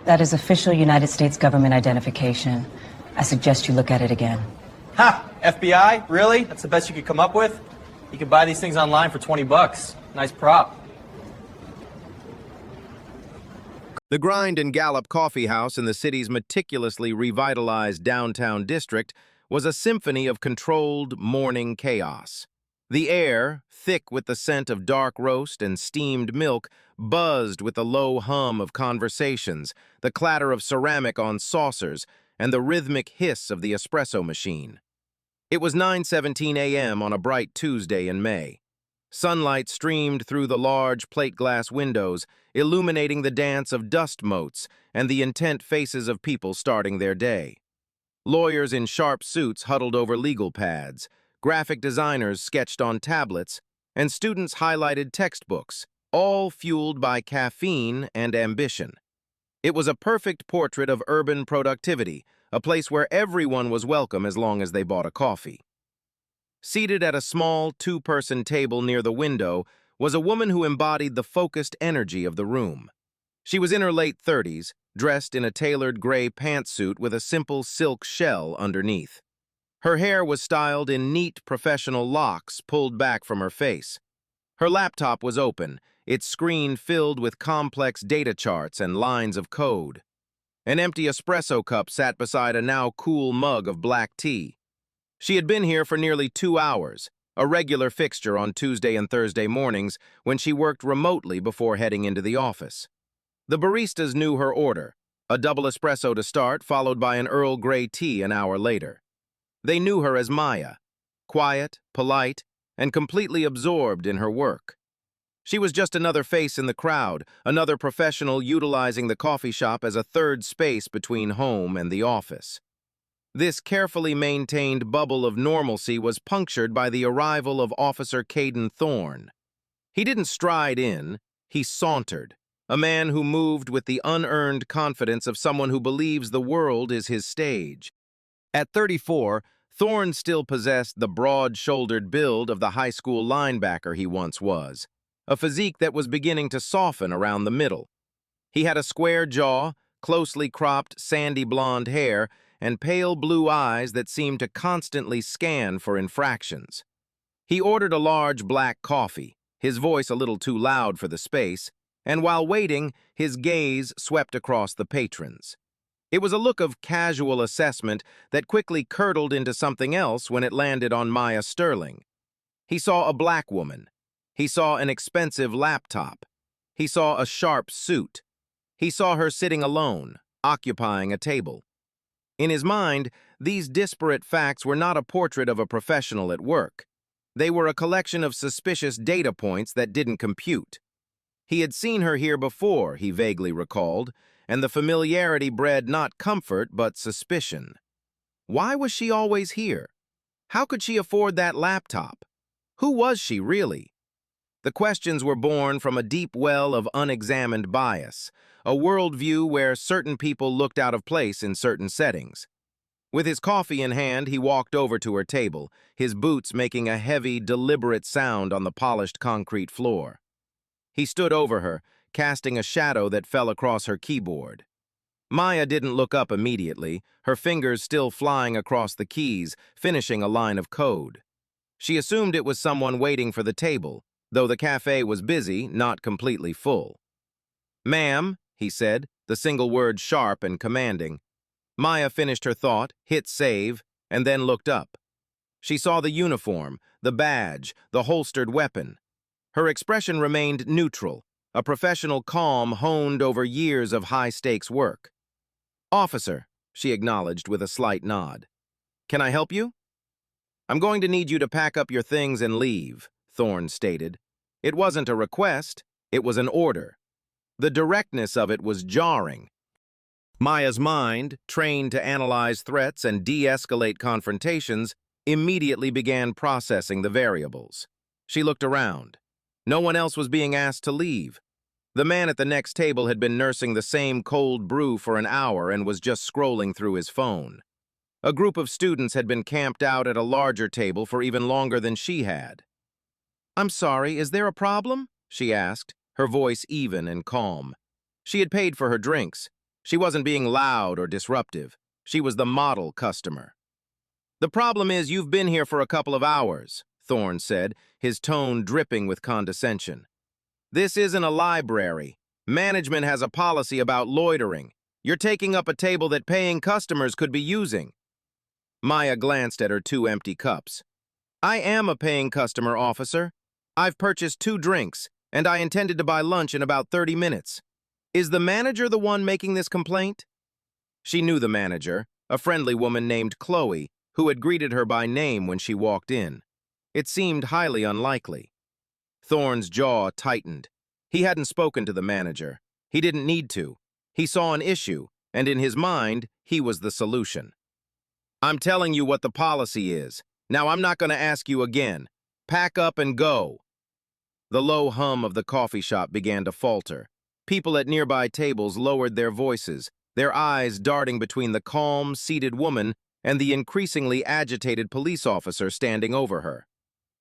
That is official United States government identification. I suggest you look at it again. Ha! FBI? Really? That's the best you could come up with? You could buy these things online for 20 bucks. Nice prop. The Grind and Gallop Coffee House in the city's meticulously revitalized downtown district was a symphony of controlled morning chaos. The air, thick with the scent of dark roast and steamed milk, buzzed with the low hum of conversations, the clatter of ceramic on saucers, and the rhythmic hiss of the espresso machine. It was 9:17 a.m. on a bright Tuesday in May. Sunlight streamed through the large plate glass windows, illuminating the dance of dust motes and the intent faces of people starting their day. Lawyers in sharp suits huddled over legal pads, graphic designers sketched on tablets, and students highlighted textbooks, all fueled by caffeine and ambition. It was a perfect portrait of urban productivity, a place where everyone was welcome as long as they bought a coffee. Seated at a small two-person table near the window was a woman who embodied the focused energy of the room. She was in her late 30s, dressed in a tailored gray pantsuit with a simple silk shell underneath. Her hair was styled in neat professional locks pulled back from her face. Her laptop was open, its screen filled with complex data charts and lines of code. An empty espresso cup sat beside a now cool mug of black tea. She had been here for nearly 2 hours, a regular fixture on Tuesday and Thursday mornings when she worked remotely before heading into the office. The baristas knew her order, a double espresso to start, followed by an Earl Grey tea an hour later. They knew her as Maya, quiet, polite, and completely absorbed in her work. She was just another face in the crowd, another professional utilizing the coffee shop as a third space between home and the office. This carefully maintained bubble of normalcy was punctured by the arrival of Officer Caden Thorne. He didn't stride in, he sauntered, a man who moved with the unearned confidence of someone who believes the world is his stage. At 34, Thorne still possessed the broad-shouldered build of the high school linebacker he once was, a physique that was beginning to soften around the middle. He had a square jaw, closely cropped sandy blonde hair, and pale blue eyes that seemed to constantly scan for infractions. He ordered a large black coffee, his voice a little too loud for the space, and while waiting, his gaze swept across the patrons. It was a look of casual assessment that quickly curdled into something else when it landed on Maya Sterling. He saw a black woman. He saw an expensive laptop. He saw a sharp suit. He saw her sitting alone, occupying a table. In his mind, these disparate facts were not a portrait of a professional at work. They were a collection of suspicious data points that didn't compute. He had seen her here before, he vaguely recalled, and the familiarity bred not comfort but suspicion. Why was she always here? How could she afford that laptop? Who was she really? The questions were born from a deep well of unexamined bias, a worldview where certain people looked out of place in certain settings. With his coffee in hand, he walked over to her table, his boots making a heavy, deliberate sound on the polished concrete floor. He stood over her, casting a shadow that fell across her keyboard. Maya didn't look up immediately, her fingers still flying across the keys, finishing a line of code. She assumed it was someone waiting for the table, though the cafe was busy, not completely full. "Ma'am," he said, the single word sharp and commanding. Maya finished her thought, hit save, and then looked up. She saw the uniform, the badge, the holstered weapon. Her expression remained neutral, a professional calm honed over years of high-stakes work. "Officer," she acknowledged with a slight nod. "Can I help you?" "I'm going to need you to pack up your things and leave," Thorne stated. It wasn't a request, it was an order. The directness of it was jarring. Maya's mind, trained to analyze threats and de-escalate confrontations, immediately began processing the variables. She looked around. No one else was being asked to leave. The man at the next table had been nursing the same cold brew for an hour and was just scrolling through his phone. A group of students had been camped out at a larger table for even longer than she had. "I'm sorry, is there a problem?" she asked, her voice even and calm. She had paid for her drinks. She wasn't being loud or disruptive. She was the model customer. "The problem is you've been here for a couple of hours," Thorne said, his tone dripping with condescension. "This isn't a library. Management has a policy about loitering. You're taking up a table that paying customers could be using." Maya glanced at her 2 empty cups. "I am a paying customer, officer. I've purchased 2 drinks, and I intended to buy lunch in about 30 minutes. Is the manager the one making this complaint?" She knew the manager, a friendly woman named Chloe, who had greeted her by name when she walked in. It seemed highly unlikely. Thorne's jaw tightened. He hadn't spoken to the manager. He didn't need to. He saw an issue, and in his mind, he was the solution. "I'm telling you what the policy is. Now I'm not going to ask you again. Pack up and go." The low hum of the coffee shop began to falter. People at nearby tables lowered their voices, their eyes darting between the calm, seated woman and the increasingly agitated police officer standing over her.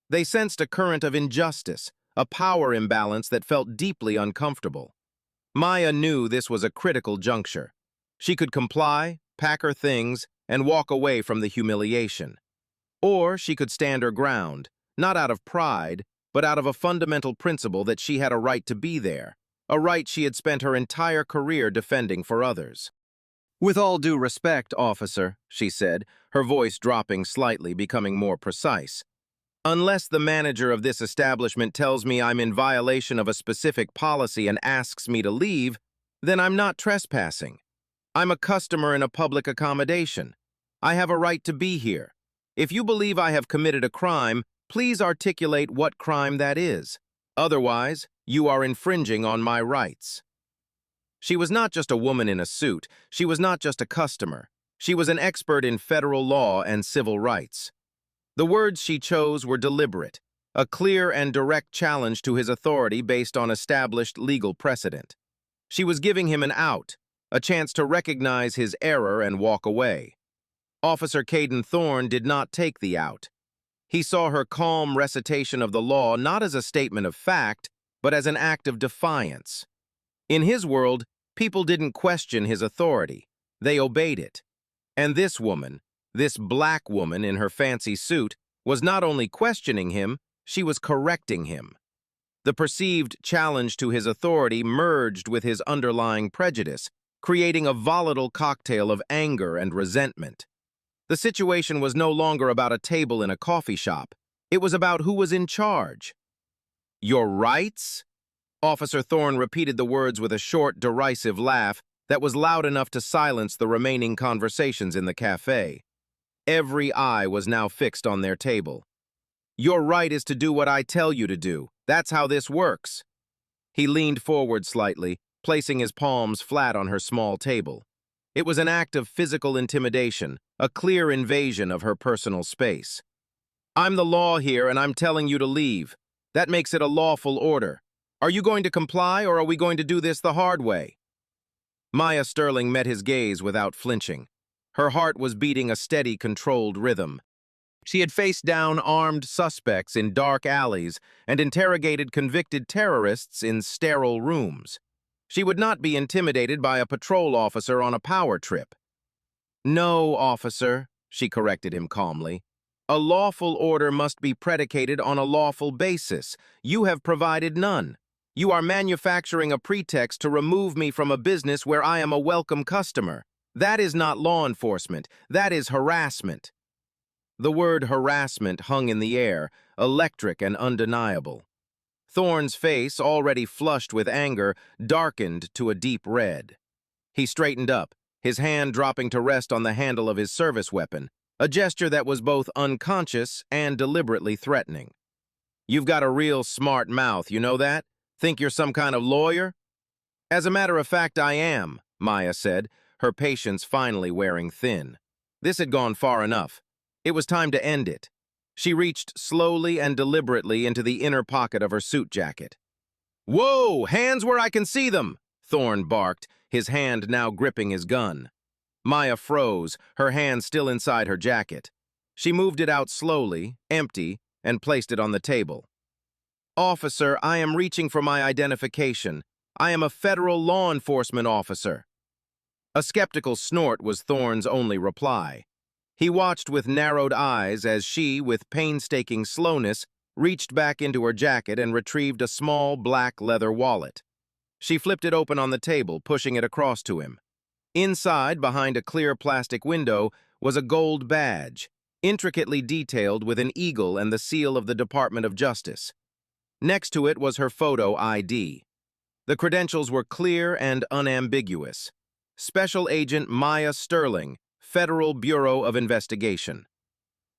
They sensed a current of injustice, a power imbalance that felt deeply uncomfortable. Maya knew this was a critical juncture. She could comply, pack her things, and walk away from the humiliation. Or she could stand her ground, not out of pride, but out of a fundamental principle that she had a right to be there, a right she had spent her entire career defending for others. "With all due respect, officer," she said, her voice dropping slightly, becoming more precise. "Unless the manager of this establishment tells me I'm in violation of a specific policy and asks me to leave, then I'm not trespassing. I'm a customer in a public accommodation. I have a right to be here. If you believe I have committed a crime, please articulate what crime that is. Otherwise, you are infringing on my rights." She was not just a woman in a suit. She was not just a customer. She was an expert in federal law and civil rights. The words she chose were deliberate, a clear and direct challenge to his authority based on established legal precedent. She was giving him an out, a chance to recognize his error and walk away. Officer Caden Thorne did not take the out. He saw her calm recitation of the law not as a statement of fact, but as an act of defiance. In his world, people didn't question his authority. They obeyed it. And this woman, this black woman in her fancy suit, was not only questioning him, she was correcting him. The perceived challenge to his authority merged with his underlying prejudice, creating a volatile cocktail of anger and resentment. The situation was no longer about a table in a coffee shop. It was about who was in charge. "Your rights?" Officer Thorne repeated the words with a short, derisive laugh that was loud enough to silence the remaining conversations in the cafe. Every eye was now fixed on their table. "Your right is to do what I tell you to do. That's how this works." He leaned forward slightly, placing his palms flat on her small table. It was an act of physical intimidation, a clear invasion of her personal space. "I'm the law here, and I'm telling you to leave. That makes it a lawful order. Are you going to comply, or are we going to do this the hard way?" Maya Sterling met his gaze without flinching. Her heart was beating a steady, controlled rhythm. She had faced down armed suspects in dark alleys and interrogated convicted terrorists in sterile rooms. She would not be intimidated by a patrol officer on a power trip. "No, officer," she corrected him calmly. "A lawful order must be predicated on a lawful basis. You have provided none. You are manufacturing a pretext to remove me from a business where I am a welcome customer. That is not law enforcement. That is harassment." The word harassment hung in the air, electric and undeniable. Thorne's face, already flushed with anger, darkened to a deep red. He straightened up, his hand dropping to rest on the handle of his service weapon, a gesture that was both unconscious and deliberately threatening. "You've got a real smart mouth, you know that? Think you're some kind of lawyer?" "As a matter of fact, I am," Maya said, her patience finally wearing thin. This had gone far enough. It was time to end it. She reached slowly and deliberately into the inner pocket of her suit jacket. "Whoa! Hands where I can see them!" Thorne barked, his hand now gripping his gun. Maya froze, her hand still inside her jacket. She moved it out slowly, empty, and placed it on the table. "Officer, I am reaching for my identification. I am a federal law enforcement officer." A skeptical snort was Thorne's only reply. He watched with narrowed eyes as she, with painstaking slowness, reached back into her jacket and retrieved a small black leather wallet. She flipped it open on the table, pushing it across to him. Inside, behind a clear plastic window, was a gold badge, intricately detailed with an eagle and the seal of the Department of Justice. Next to it was her photo ID. The credentials were clear and unambiguous. Special Agent Maya Sterling, Federal Bureau of Investigation.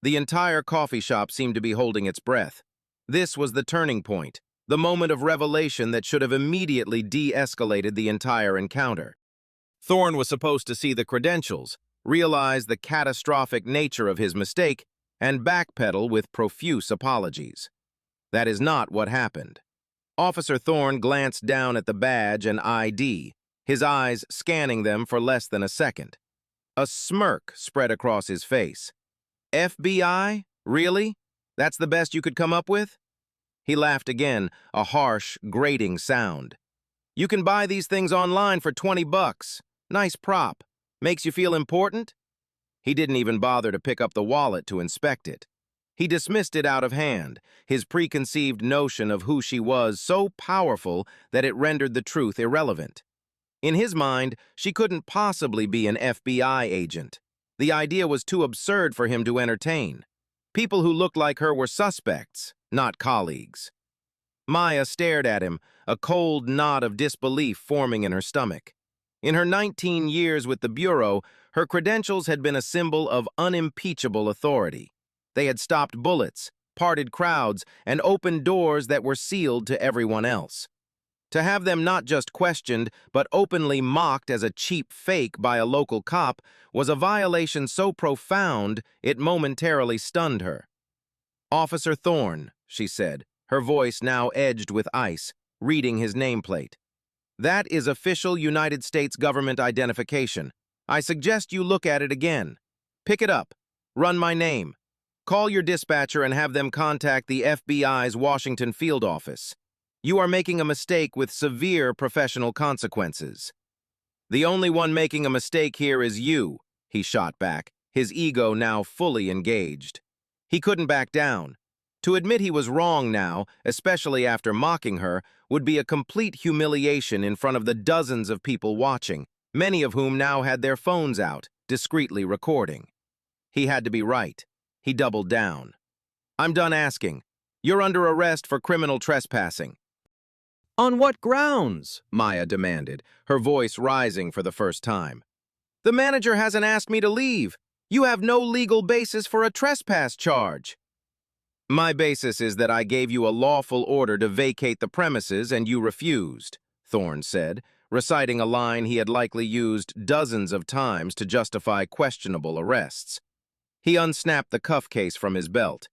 The entire coffee shop seemed to be holding its breath. This was the turning point, the moment of revelation that should have immediately de-escalated the entire encounter. Thorne was supposed to see the credentials, realize the catastrophic nature of his mistake, and backpedal with profuse apologies. That is not what happened. Officer Thorne glanced down at the badge and ID, his eyes scanning them for less than a second. A smirk spread across his face. FBI? Really? That's the best you could come up with? He laughed again, a harsh, grating sound. You can buy these things online for 20 bucks. Nice prop. Makes you feel important? He didn't even bother to pick up the wallet to inspect it. He dismissed it out of hand, his preconceived notion of who she was so powerful that it rendered the truth irrelevant. In his mind, she couldn't possibly be an FBI agent. The idea was too absurd for him to entertain. People who looked like her were suspects, not colleagues. Maya stared at him, a cold knot of disbelief forming in her stomach. In her 19 years with the Bureau, her credentials had been a symbol of unimpeachable authority. They had stopped bullets, parted crowds, and opened doors that were sealed to everyone else. To have them not just questioned, but openly mocked as a cheap fake by a local cop was a violation so profound it momentarily stunned her. "Officer Thorne," she said, her voice now edged with ice, reading his nameplate. "That is official United States government identification. I suggest you look at it again. Pick it up. Run my name. Call your dispatcher and have them contact the FBI's Washington field office. You are making a mistake with severe professional consequences." "The only one making a mistake here is you," he shot back, his ego now fully engaged. He couldn't back down. To admit he was wrong now, especially after mocking her, would be a complete humiliation in front of the dozens of people watching, many of whom now had their phones out, discreetly recording. He had to be right. He doubled down. "I'm done asking. You're under arrest for criminal trespassing." "On what grounds?" Maya demanded, her voice rising for the first time. "The manager hasn't asked me to leave. You have no legal basis for a trespass charge." "My basis is that I gave you a lawful order to vacate the premises and you refused," Thorne said, reciting a line he had likely used dozens of times to justify questionable arrests. He unsnapped the cuff case from his belt.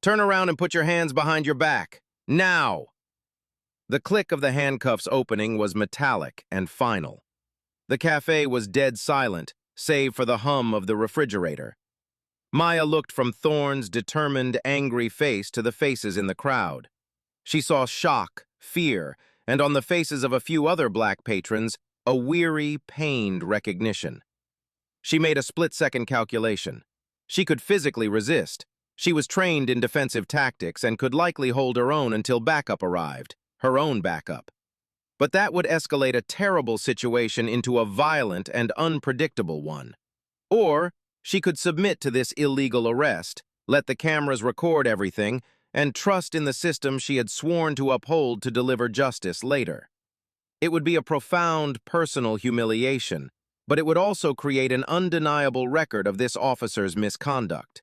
"Turn around and put your hands behind your back. Now!" The click of the handcuffs opening was metallic and final. The cafe was dead silent, save for the hum of the refrigerator. Maya looked from Thorne's determined, angry face to the faces in the crowd. She saw shock, fear, and on the faces of a few other black patrons, a weary, pained recognition. She made a split-second calculation. She could physically resist. She was trained in defensive tactics and could likely hold her own until backup arrived, her own backup. But that would escalate a terrible situation into a violent and unpredictable one. Or she could submit to this illegal arrest, let the cameras record everything, and trust in the system she had sworn to uphold to deliver justice later. It would be a profound personal humiliation, but it would also create an undeniable record of this officer's misconduct.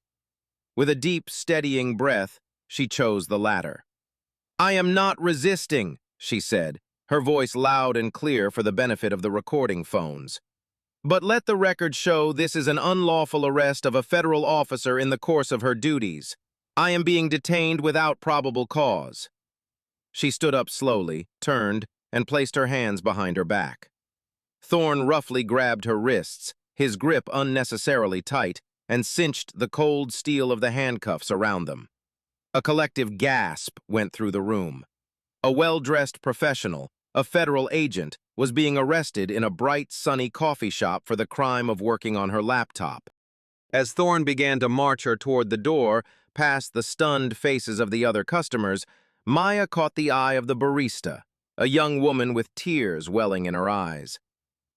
With a deep, steadying breath, she chose the latter. "I am not resisting," she said, her voice loud and clear for the benefit of the recording phones. "But let the record show this is an unlawful arrest of a federal officer in the course of her duties. I am being detained without probable cause." She stood up slowly, turned, and placed her hands behind her back. Thorne roughly grabbed her wrists, his grip unnecessarily tight, and cinched the cold steel of the handcuffs around them. A collective gasp went through the room. A well-dressed professional, a federal agent, was being arrested in a bright, sunny coffee shop for the crime of working on her laptop. As Thorne began to march her toward the door, past the stunned faces of the other customers, Maya caught the eye of the barista, a young woman with tears welling in her eyes.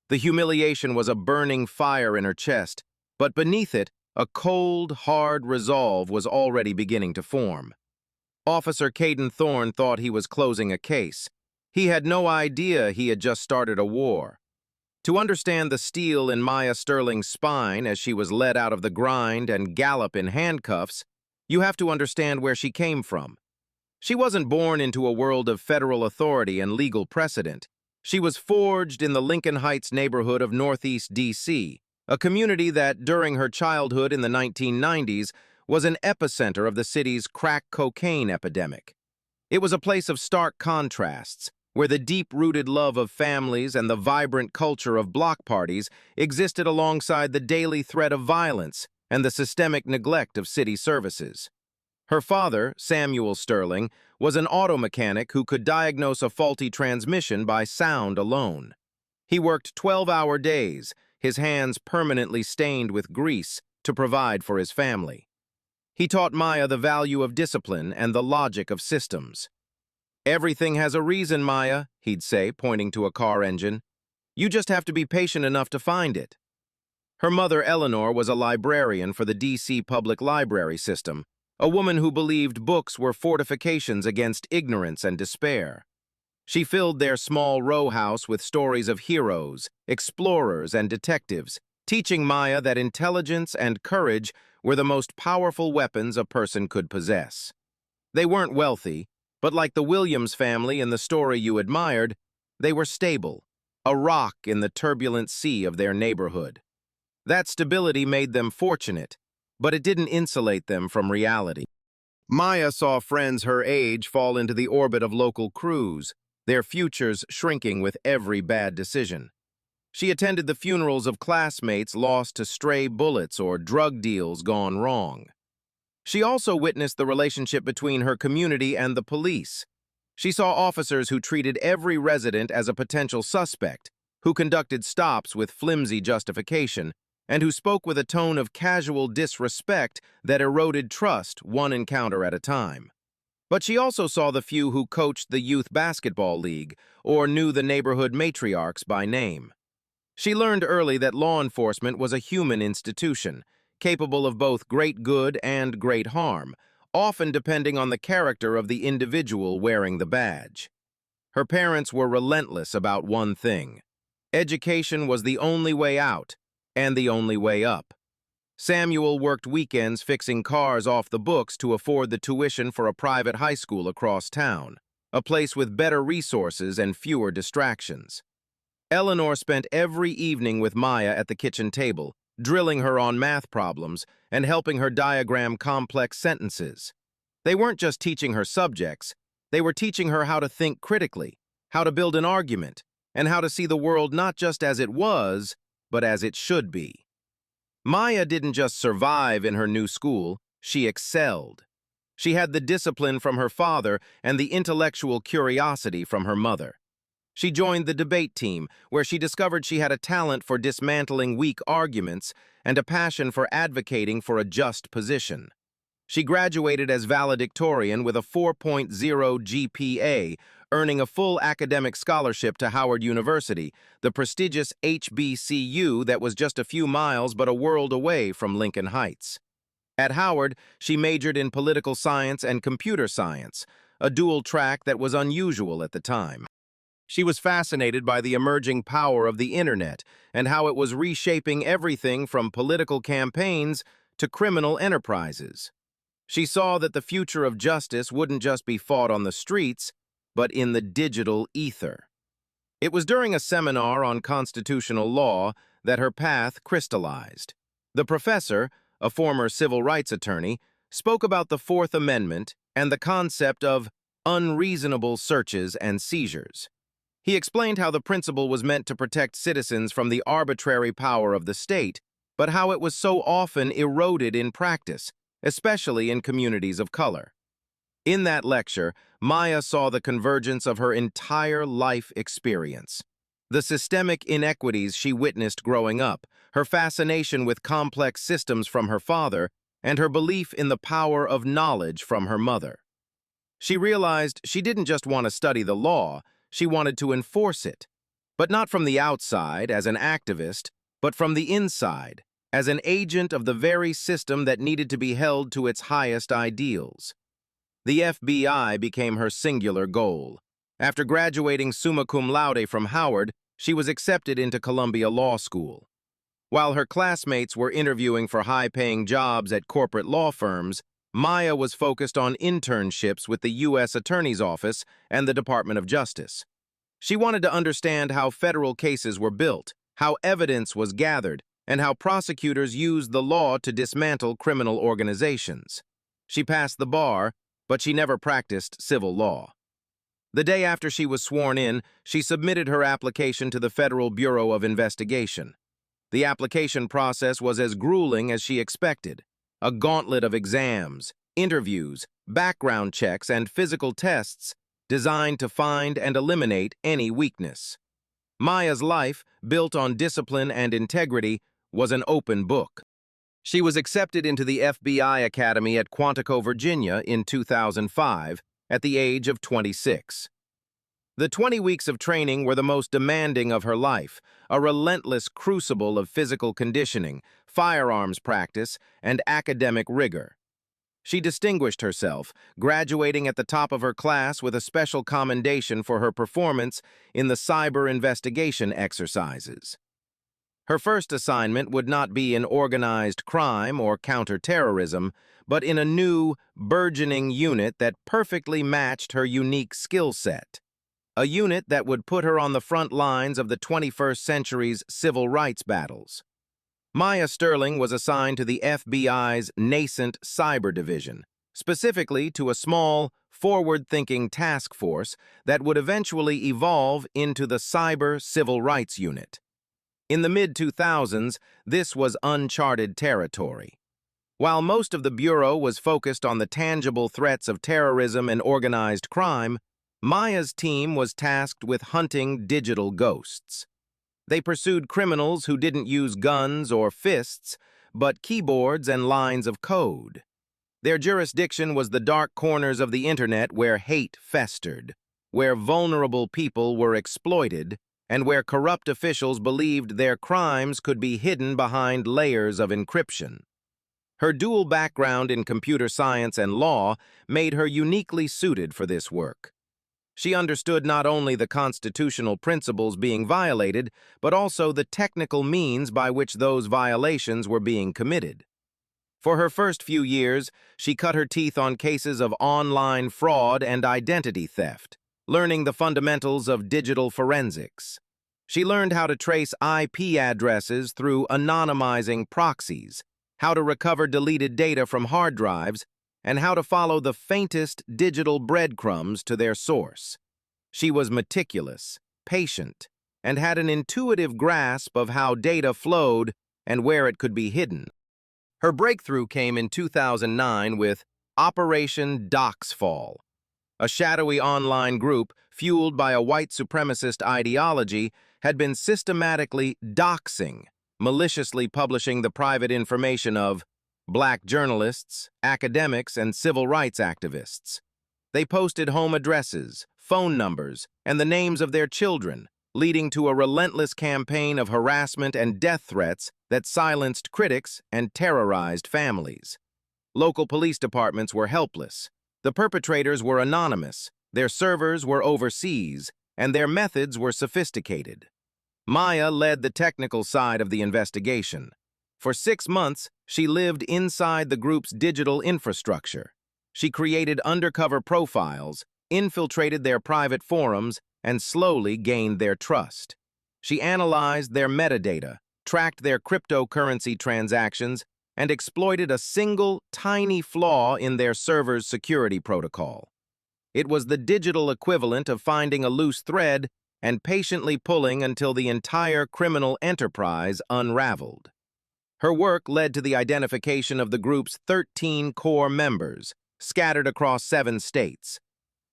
The humiliation was a burning fire in her chest, but beneath it, a cold, hard resolve was already beginning to form. Officer Caden Thorne thought he was closing a case. He had no idea he had just started a war. To understand the steel in Maya Sterling's spine as she was led out of the grind and gallop in handcuffs, you have to understand where she came from. She wasn't born into a world of federal authority and legal precedent. She was forged in the Lincoln Heights neighborhood of Northeast D.C., a community that, during her childhood in the 1990s, was an epicenter of the city's crack cocaine epidemic. It was a place of stark contrasts, where the deep-rooted love of families and the vibrant culture of block parties existed alongside the daily threat of violence and the systemic neglect of city services. Her father, Samuel Sterling, was an auto mechanic who could diagnose a faulty transmission by sound alone. He worked 12-hour days, his hands permanently stained with grease, to provide for his family. He taught Maya the value of discipline and the logic of systems. "Everything has a reason, Maya," he'd say, pointing to a car engine. "You just have to be patient enough to find it." Her mother, Eleanor, was a librarian for the D.C. Public Library System, a woman who believed books were fortifications against ignorance and despair. She filled their small row house with stories of heroes, explorers, and detectives, teaching Maya that intelligence and courage were the most powerful weapons a person could possess. They weren't wealthy, but like the Williams family in the story you admired, they were stable, a rock in the turbulent sea of their neighborhood. That stability made them fortunate, but it didn't insulate them from reality. Maya saw friends her age fall into the orbit of local crews, their futures shrinking with every bad decision. She attended the funerals of classmates lost to stray bullets or drug deals gone wrong. She also witnessed the relationship between her community and the police. She saw officers who treated every resident as a potential suspect, who conducted stops with flimsy justification, and who spoke with a tone of casual disrespect that eroded trust one encounter at a time. But she also saw the few who coached the youth basketball league or knew the neighborhood matriarchs by name. She learned early that law enforcement was a human institution, capable of both great good and great harm, often depending on the character of the individual wearing the badge. Her parents were relentless about one thing. Education was the only way out and the only way up. Samuel worked weekends fixing cars off the books to afford the tuition for a private high school across town, a place with better resources and fewer distractions. Eleanor spent every evening with Maya at the kitchen table, drilling her on math problems and helping her diagram complex sentences. They weren't just teaching her subjects, they were teaching her how to think critically, how to build an argument, and how to see the world not just as it was, but as it should be. Maya didn't just survive in her new school, she excelled. She had the discipline from her father and the intellectual curiosity from her mother. She joined the debate team, where she discovered she had a talent for dismantling weak arguments and a passion for advocating for a just position. She graduated as valedictorian with a 4.0 GPA, earning a full academic scholarship to Howard University, the prestigious HBCU that was just a few miles but a world away from Lincoln Heights. At Howard, she majored in political science and computer science, a dual track that was unusual at the time. She was fascinated by the emerging power of the internet and how it was reshaping everything from political campaigns to criminal enterprises. She saw that the future of justice wouldn't just be fought on the streets, but in the digital ether. It was during a seminar on constitutional law that her path crystallized. The professor, a former civil rights attorney, spoke about the Fourth Amendment and the concept of unreasonable searches and seizures. He explained how the principle was meant to protect citizens from the arbitrary power of the state, but how it was so often eroded in practice, especially in communities of color. In that lecture, Maya saw the convergence of her entire life experience. The systemic inequities she witnessed growing up, her fascination with complex systems from her father, and her belief in the power of knowledge from her mother. She realized she didn't just want to study the law, she wanted to enforce it. But not from the outside, as an activist, but from the inside, as an agent of the very system that needed to be held to its highest ideals. The FBI became her singular goal. After graduating summa cum laude from Howard, she was accepted into Columbia Law School. While her classmates were interviewing for high-paying jobs at corporate law firms, Maya was focused on internships with the U.S. Attorney's Office and the Department of Justice. She wanted to understand how federal cases were built, how evidence was gathered, and how prosecutors used the law to dismantle criminal organizations. She passed the bar, but she never practiced civil law. The day after she was sworn in, she submitted her application to the Federal Bureau of Investigation. The application process was as grueling as she expected. A gauntlet of exams, interviews, background checks, and physical tests designed to find and eliminate any weakness. Maya's life, built on discipline and integrity, was an open book. She was accepted into the FBI Academy at Quantico, Virginia in 2005 at the age of 26. The 20 weeks of training were the most demanding of her life, a relentless crucible of physical conditioning, firearms practice, and academic rigor. She distinguished herself, graduating at the top of her class with a special commendation for her performance in the cyber investigation exercises. Her first assignment would not be in organized crime or counterterrorism, but in a new, burgeoning unit that perfectly matched her unique skill set. A unit that would put her on the front lines of the 21st century's civil rights battles. Maya Sterling was assigned to the FBI's nascent cyber division, specifically to a small, forward-thinking task force that would eventually evolve into the Cyber Civil Rights Unit. In the mid-2000s, this was uncharted territory. While most of the Bureau was focused on the tangible threats of terrorism and organized crime, Maya's team was tasked with hunting digital ghosts. They pursued criminals who didn't use guns or fists, but keyboards and lines of code. Their jurisdiction was the dark corners of the internet where hate festered, where vulnerable people were exploited, and where corrupt officials believed their crimes could be hidden behind layers of encryption. Her dual background in computer science and law made her uniquely suited for this work. She understood not only the constitutional principles being violated, but also the technical means by which those violations were being committed. For her first few years, she cut her teeth on cases of online fraud and identity theft, learning the fundamentals of digital forensics. She learned how to trace IP addresses through anonymizing proxies, how to recover deleted data from hard drives, and how to follow the faintest digital breadcrumbs to their source. She was meticulous, patient, and had an intuitive grasp of how data flowed and where it could be hidden. Her breakthrough came in 2009 with Operation Doxfall, a shadowy online group fueled by a white supremacist ideology had been systematically doxing, maliciously publishing the private information of Black journalists, academics, and civil rights activists. They posted home addresses, phone numbers, and the names of their children, leading to a relentless campaign of harassment and death threats that silenced critics and terrorized families. Local police departments were helpless. The perpetrators were anonymous, their servers were overseas, and their methods were sophisticated. Maya led the technical side of the investigation. For 6 months, she lived inside the group's digital infrastructure. She created undercover profiles, infiltrated their private forums, and slowly gained their trust. She analyzed their metadata, tracked their cryptocurrency transactions, and exploited a single, tiny flaw in their server's security protocol. It was the digital equivalent of finding a loose thread and patiently pulling until the entire criminal enterprise unraveled. Her work led to the identification of the group's 13 core members, scattered across 7 states.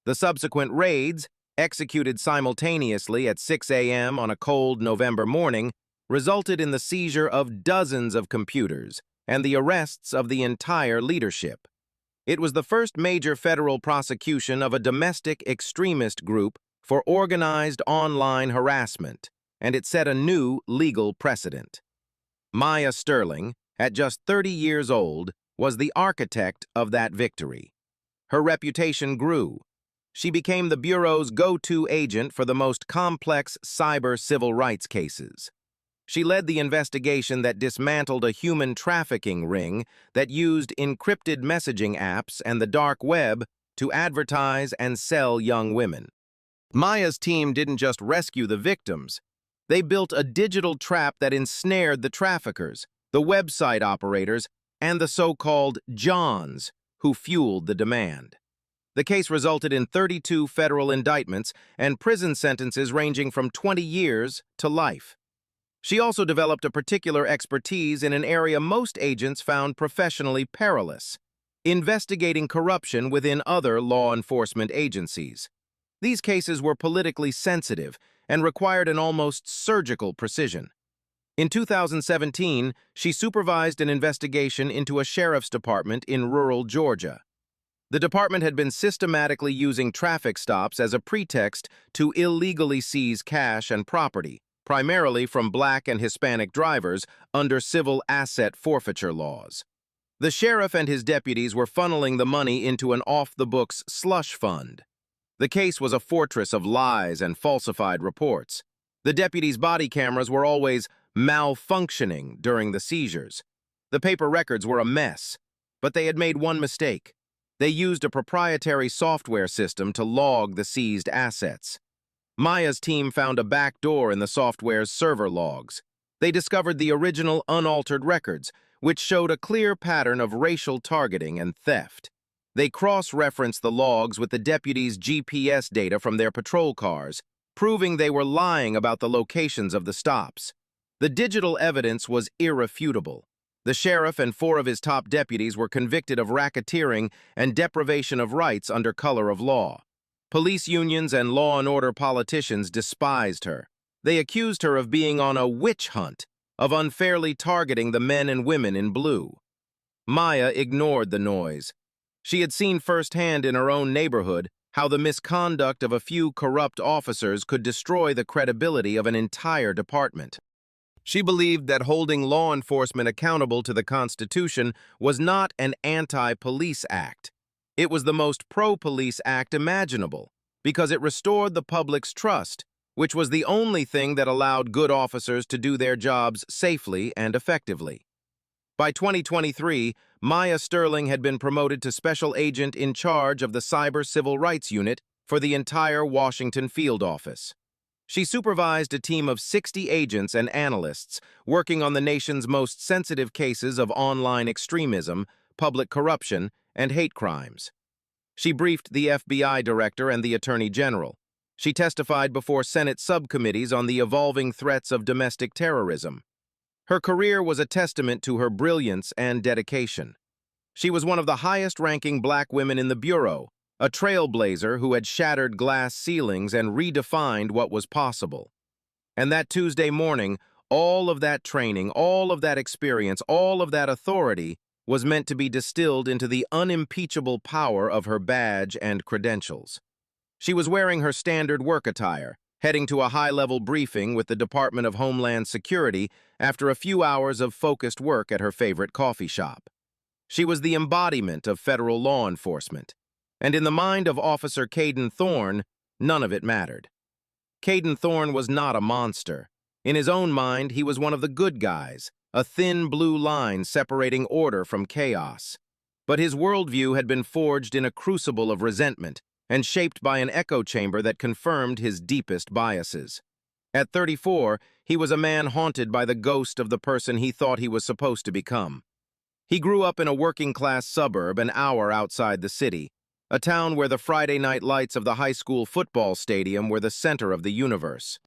The subsequent raids, executed simultaneously at 6 a.m. on a cold November morning, resulted in the seizure of dozens of computers and the arrests of the entire leadership. It was the first major federal prosecution of a domestic extremist group for organized online harassment, and it set a new legal precedent. Maya Sterling, at just 30 years old, was the architect of that victory. Her reputation grew. She became the Bureau's go-to agent for the most complex cyber civil rights cases. She led the investigation that dismantled a human trafficking ring that used encrypted messaging apps and the dark web to advertise and sell young women. Maya's team didn't just rescue the victims. They built a digital trap that ensnared the traffickers, the website operators, and the so-called Johns who fueled the demand. The case resulted in 32 federal indictments and prison sentences ranging from 20 years to life. She also developed a particular expertise in an area most agents found professionally perilous: investigating corruption within other law enforcement agencies. These cases were politically sensitive and required an almost surgical precision. In 2017, she supervised an investigation into a sheriff's department in rural Georgia. The department had been systematically using traffic stops as a pretext to illegally seize cash and property, primarily from Black and Hispanic drivers under civil asset forfeiture laws. The sheriff and his deputies were funneling the money into an off-the-books slush fund. The case was a fortress of lies and falsified reports. The deputies' body cameras were always malfunctioning during the seizures. The paper records were a mess, but they had made one mistake. They used a proprietary software system to log the seized assets. Maya's team found a back door in the software's server logs. They discovered the original unaltered records, which showed a clear pattern of racial targeting and theft. They cross-referenced the logs with the deputies' GPS data from their patrol cars, proving they were lying about the locations of the stops. The digital evidence was irrefutable. The sheriff and 4 of his top deputies were convicted of racketeering and deprivation of rights under color of law. Police unions and law and order politicians despised her. They accused her of being on a witch hunt, of unfairly targeting the men and women in blue. Maya ignored the noise. She had seen firsthand in her own neighborhood how the misconduct of a few corrupt officers could destroy the credibility of an entire department. She believed that holding law enforcement accountable to the Constitution was not an anti-police act. It was the most pro-police act imaginable, because it restored the public's trust, which was the only thing that allowed good officers to do their jobs safely and effectively. By 2023, Maya Sterling had been promoted to Special Agent in charge of the Cyber Civil Rights Unit for the entire Washington field office. She supervised a team of 60 agents and analysts working on the nation's most sensitive cases of online extremism, public corruption, and hate crimes. She briefed the FBI director and the Attorney General. She testified before Senate subcommittees on the evolving threats of domestic terrorism. Her career was a testament to her brilliance and dedication. She was one of the highest-ranking Black women in the Bureau, a trailblazer who had shattered glass ceilings and redefined what was possible. And that Tuesday morning, all of that training, all of that experience, all of that authority was meant to be distilled into the unimpeachable power of her badge and credentials. She was wearing her standard work attire, heading to a high-level briefing with the Department of Homeland Security after a few hours of focused work at her favorite coffee shop. She was the embodiment of federal law enforcement. And in the mind of Officer Caden Thorne, none of it mattered. Caden Thorne was not a monster. In his own mind, he was one of the good guys, a thin blue line separating order from chaos. But his worldview had been forged in a crucible of resentment and shaped by an echo chamber that confirmed his deepest biases. At 34, he was a man haunted by the ghost of the person he thought he was supposed to become. He grew up in a working-class suburb an hour outside the city, a town where the Friday night lights of the high school football stadium were the center of the universe.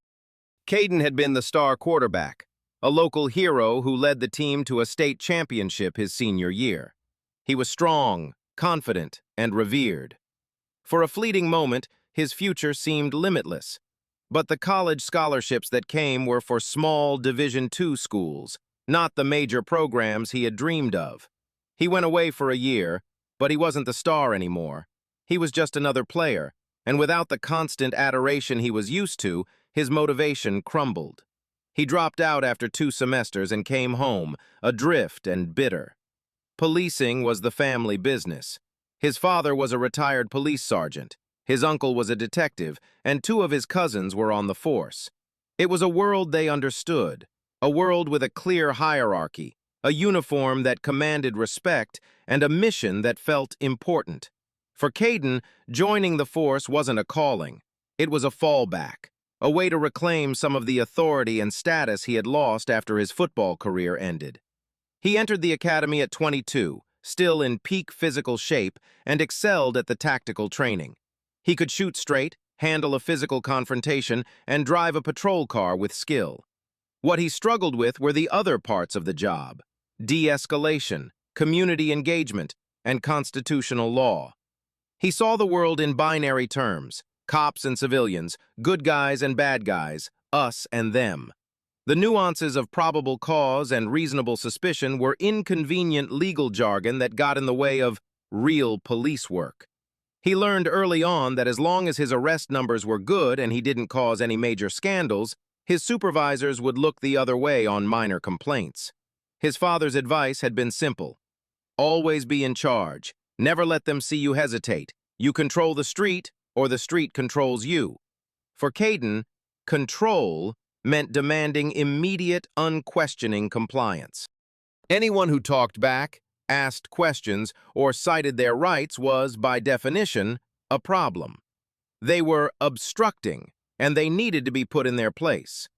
Caden had been the star quarterback, a local hero who led the team to a state championship his senior year. He was strong, confident, and revered. For a fleeting moment, his future seemed limitless. But the college scholarships that came were for small Division II schools, not the major programs he had dreamed of. He went away for a year, but he wasn't the star anymore. He was just another player, and without the constant adoration he was used to, his motivation crumbled. He dropped out after 2 semesters and came home, adrift and bitter. Policing was the family business. His father was a retired police sergeant. His uncle was a detective, and 2 of his cousins were on the force. It was a world they understood, a world with a clear hierarchy, a uniform that commanded respect, and a mission that felt important. For Caden, joining the force wasn't a calling. It was a fallback, a way to reclaim some of the authority and status he had lost after his football career ended. He entered the academy at 22, still in peak physical shape, and excelled at the tactical training. He could shoot straight, handle a physical confrontation, and drive a patrol car with skill. What he struggled with were the other parts of the job: de-escalation, community engagement, and constitutional law. He saw the world in binary terms: cops and civilians, good guys and bad guys, us and them. The nuances of probable cause and reasonable suspicion were inconvenient legal jargon that got in the way of real police work. He learned early on that as long as his arrest numbers were good and he didn't cause any major scandals, his supervisors would look the other way on minor complaints. His father's advice had been simple: always be in charge. Never let them see you hesitate. You control the street, or the street controls you. For Caden, control meant demanding immediate, unquestioning compliance. Anyone who talked back, asked questions, or cited their rights was, by definition, a problem. They were obstructing, and they needed to be put in their place.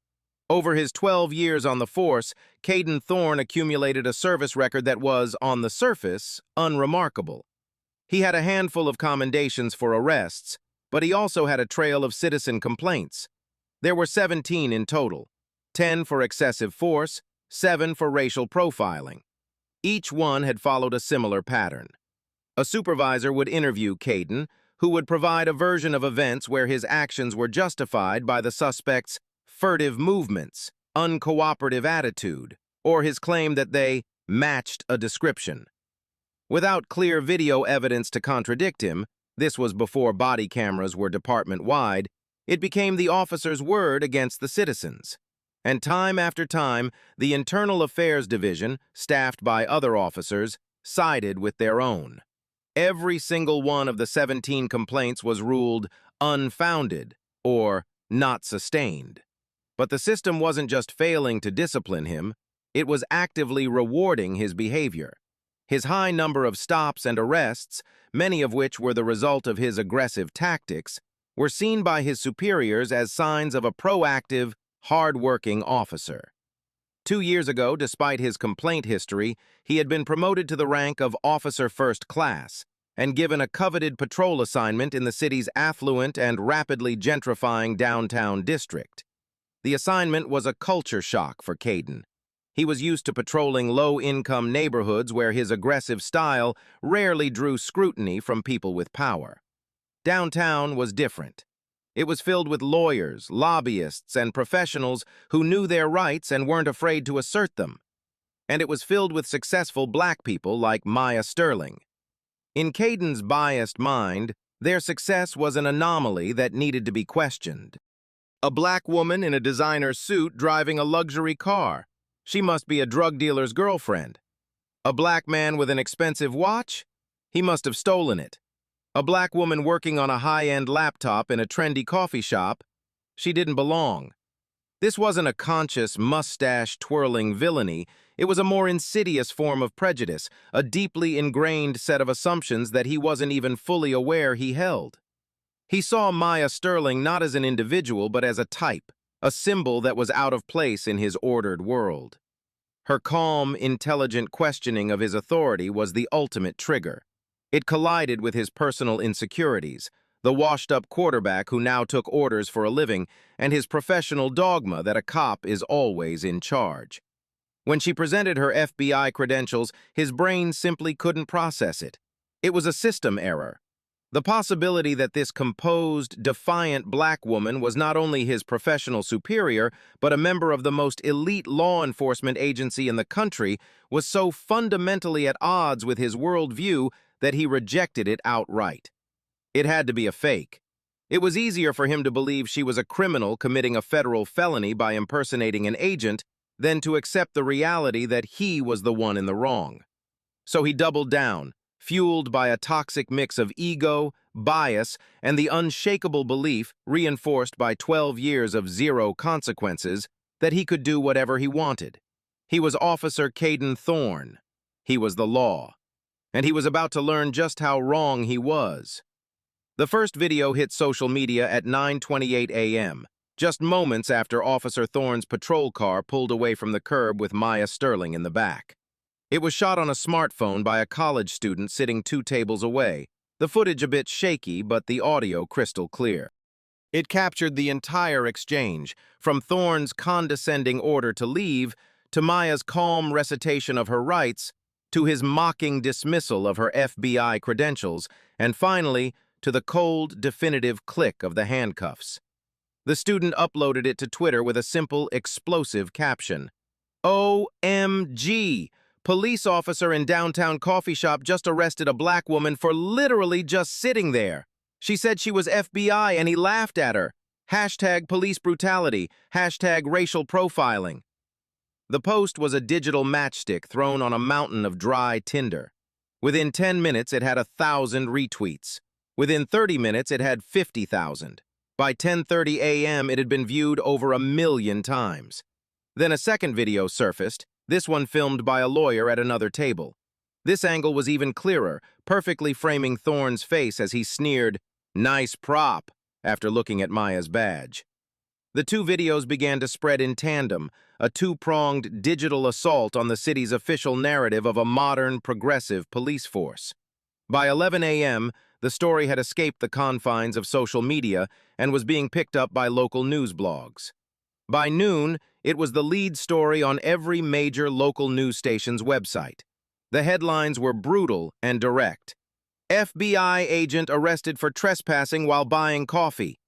Over his 12 years on the force, Caden Thorne accumulated a service record that was, on the surface, unremarkable. He had a handful of commendations for arrests, but he also had a trail of citizen complaints. There were 17 in total, 10 for excessive force, 7 for racial profiling. Each one had followed a similar pattern. A supervisor would interview Caden, who would provide a version of events where his actions were justified by the suspect's furtive movements, uncooperative attitude, or his claim that they matched a description. Without clear video evidence to contradict him, this was before body cameras were department-wide, it became the officer's word against the citizens. And time after time, the Internal Affairs Division, staffed by other officers, sided with their own. Every single one of the 17 complaints was ruled unfounded or not sustained. But the system wasn't just failing to discipline him, it was actively rewarding his behavior. His high number of stops and arrests, many of which were the result of his aggressive tactics, were seen by his superiors as signs of a proactive, hard-working officer. 2 years ago, despite his complaint history, he had been promoted to the rank of Officer First Class and given a coveted patrol assignment in the city's affluent and rapidly gentrifying downtown district. The assignment was a culture shock for Caden. He was used to patrolling low-income neighborhoods where his aggressive style rarely drew scrutiny from people with power. Downtown was different. It was filled with lawyers, lobbyists, and professionals who knew their rights and weren't afraid to assert them. And it was filled with successful black people like Maya Sterling. In Caden's biased mind, their success was an anomaly that needed to be questioned. A black woman in a designer suit driving a luxury car. She must be a drug dealer's girlfriend. A black man with an expensive watch? He must have stolen it. A black woman working on a high-end laptop in a trendy coffee shop? She didn't belong. This wasn't a conscious, mustache-twirling villainy. It was a more insidious form of prejudice, a deeply ingrained set of assumptions that he wasn't even fully aware he held. He saw Maya Sterling not as an individual, but as a type, a symbol that was out of place in his ordered world. Her calm, intelligent questioning of his authority was the ultimate trigger. It collided with his personal insecurities, the washed-up quarterback who now took orders for a living, and his professional dogma that a cop is always in charge. When she presented her FBI credentials, his brain simply couldn't process it. It was a system error. The possibility that this composed, defiant black woman was not only his professional superior, but a member of the most elite law enforcement agency in the country was so fundamentally at odds with his worldview that he rejected it outright. It had to be a fake. It was easier for him to believe she was a criminal committing a federal felony by impersonating an agent than to accept the reality that he was the one in the wrong. So he doubled down, fueled by a toxic mix of ego, bias, and the unshakable belief, reinforced by 12 years of zero consequences, that he could do whatever he wanted. He was Officer Caden Thorne. He was the law. And he was about to learn just how wrong he was. The first video hit social media at 9:28 a.m., just moments after Officer Thorne's patrol car pulled away from the curb with Maya Sterling in the back. It was shot on a smartphone by a college student sitting 2 tables away, the footage a bit shaky but the audio crystal clear. It captured the entire exchange, from Thorne's condescending order to leave, to Maya's calm recitation of her rights, to his mocking dismissal of her FBI credentials, and finally, to the cold, definitive click of the handcuffs. The student uploaded it to Twitter with a simple, explosive caption. OMG! Police officer in downtown coffee shop just arrested a black woman for literally just sitting there. She said she was FBI and he laughed at her. Hashtag police brutality. Hashtag racial profiling. The post was a digital matchstick thrown on a mountain of dry tinder. Within 10 minutes, it had 1,000 retweets. Within 30 minutes, it had 50,000. By 10:30 a.m., it had been viewed over 1 million times. Then a second video surfaced, this one filmed by a lawyer at another table. This angle was even clearer, perfectly framing Thorne's face as he sneered, "Nice prop," after looking at Maya's badge. The 2 videos began to spread in tandem, a 2-pronged digital assault on the city's official narrative of a modern, progressive police force. By 11 a.m., the story had escaped the confines of social media and was being picked up by local news blogs. By noon, it was the lead story on every major local news station's website. The headlines were brutal and direct. FBI agent arrested for trespassing while buying coffee.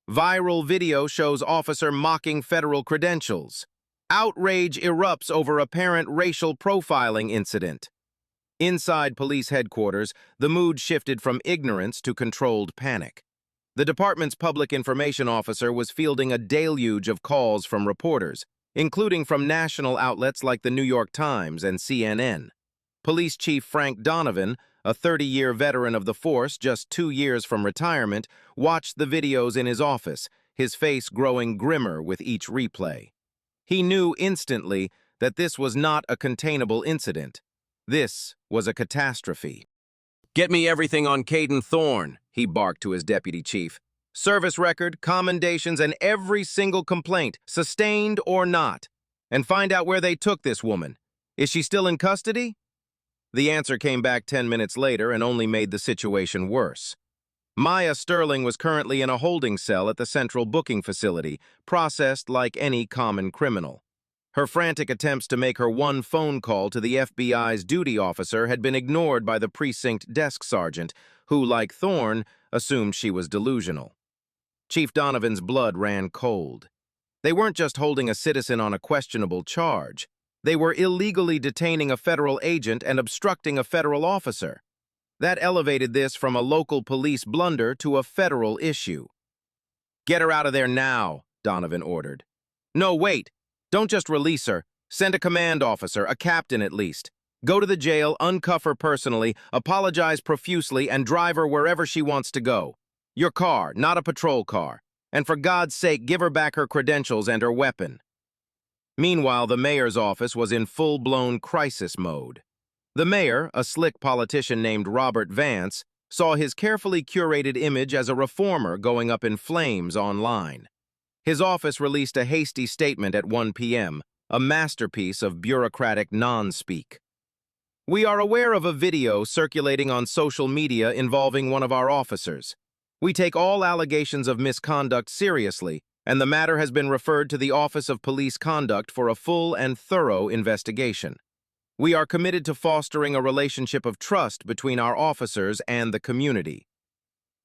Viral video shows officer mocking federal credentials. Outrage erupts over apparent racial profiling incident. Inside police headquarters, the mood shifted from ignorance to controlled panic. The department's public information officer was fielding a deluge of calls from reporters, including from national outlets like the New York Times and CNN. Police Chief Frank Donovan, a 30-year veteran of the force just 2 years from retirement, watched the videos in his office, his face growing grimmer with each replay. He knew instantly that this was not a containable incident. This was a catastrophe. "Get me everything on Caden Thorne," he barked to his deputy chief. "Service record, commendations, and every single complaint, sustained or not. And find out where they took this woman. Is she still in custody?" The answer came back 10 minutes later and only made the situation worse. Maya Sterling was currently in a holding cell at the central booking facility, processed like any common criminal. Her frantic attempts to make her one phone call to the FBI's duty officer had been ignored by the precinct desk sergeant, who, like Thorne, assumed she was delusional. Chief Donovan's blood ran cold. They weren't just holding a citizen on a questionable charge. They were illegally detaining a federal agent and obstructing a federal officer. That elevated this from a local police blunder to a federal issue. "Get her out of there now," Donovan ordered. "No, wait. Don't just release her. Send a command officer, a captain at least. Go to the jail, uncuff her personally, apologize profusely, and drive her wherever she wants to go. Your car, not a patrol car. And for God's sake, give her back her credentials and her weapon." Meanwhile, the mayor's office was in full-blown crisis mode. The mayor, a slick politician named Robert Vance, saw his carefully curated image as a reformer going up in flames online. His office released a hasty statement at 1 p.m., a masterpiece of bureaucratic non-speak. "We are aware of a video circulating on social media involving one of our officers. We take all allegations of misconduct seriously, and the matter has been referred to the Office of Police Conduct for a full and thorough investigation. We are committed to fostering a relationship of trust between our officers and the community.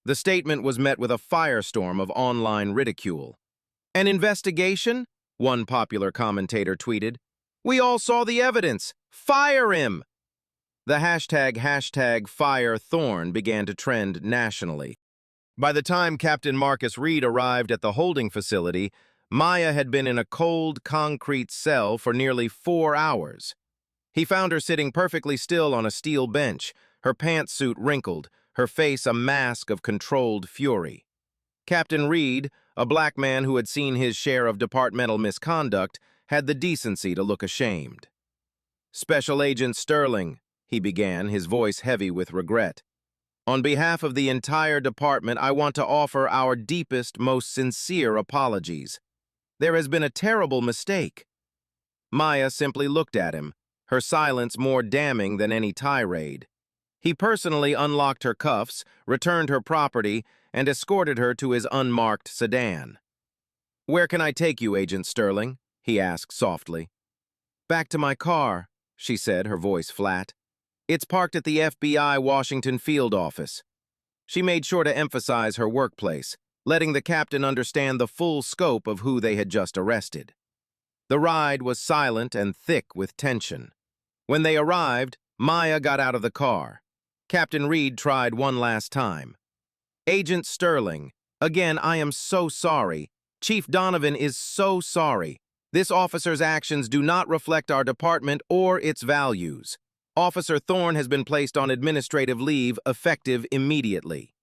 The statement was met with a firestorm of online ridicule. An investigation? One popular commentator tweeted. We all saw the evidence. Fire him! The hashtag Fire Thorne began to trend nationally. By the time Captain Marcus Reed arrived at the holding facility, Maya had been in a cold, concrete cell for nearly 4 hours. He found her sitting perfectly still on a steel bench, her pantsuit wrinkled, her face a mask of controlled fury. Captain Reed, a black man who had seen his share of departmental misconduct, had the decency to look ashamed. Special Agent Sterling, he began, his voice heavy with regret. On behalf of the entire department, I want to offer our deepest, most sincere apologies. There has been a terrible mistake. Maya simply looked at him, her silence more damning than any tirade. He personally unlocked her cuffs, returned her property, and escorted her to his unmarked sedan. Where can I take you, Agent Sterling? He asked softly. Back to my car, she said, her voice flat. It's parked at the FBI Washington field office. She made sure to emphasize her workplace, letting the captain understand the full scope of who they had just arrested. The ride was silent and thick with tension. When they arrived, Maya got out of the car. Captain Reed tried one last time. Agent Sterling, again, I am so sorry. Chief Donovan is so sorry. This officer's actions do not reflect our department or its values. Officer Thorne has been placed on administrative leave, effective immediately.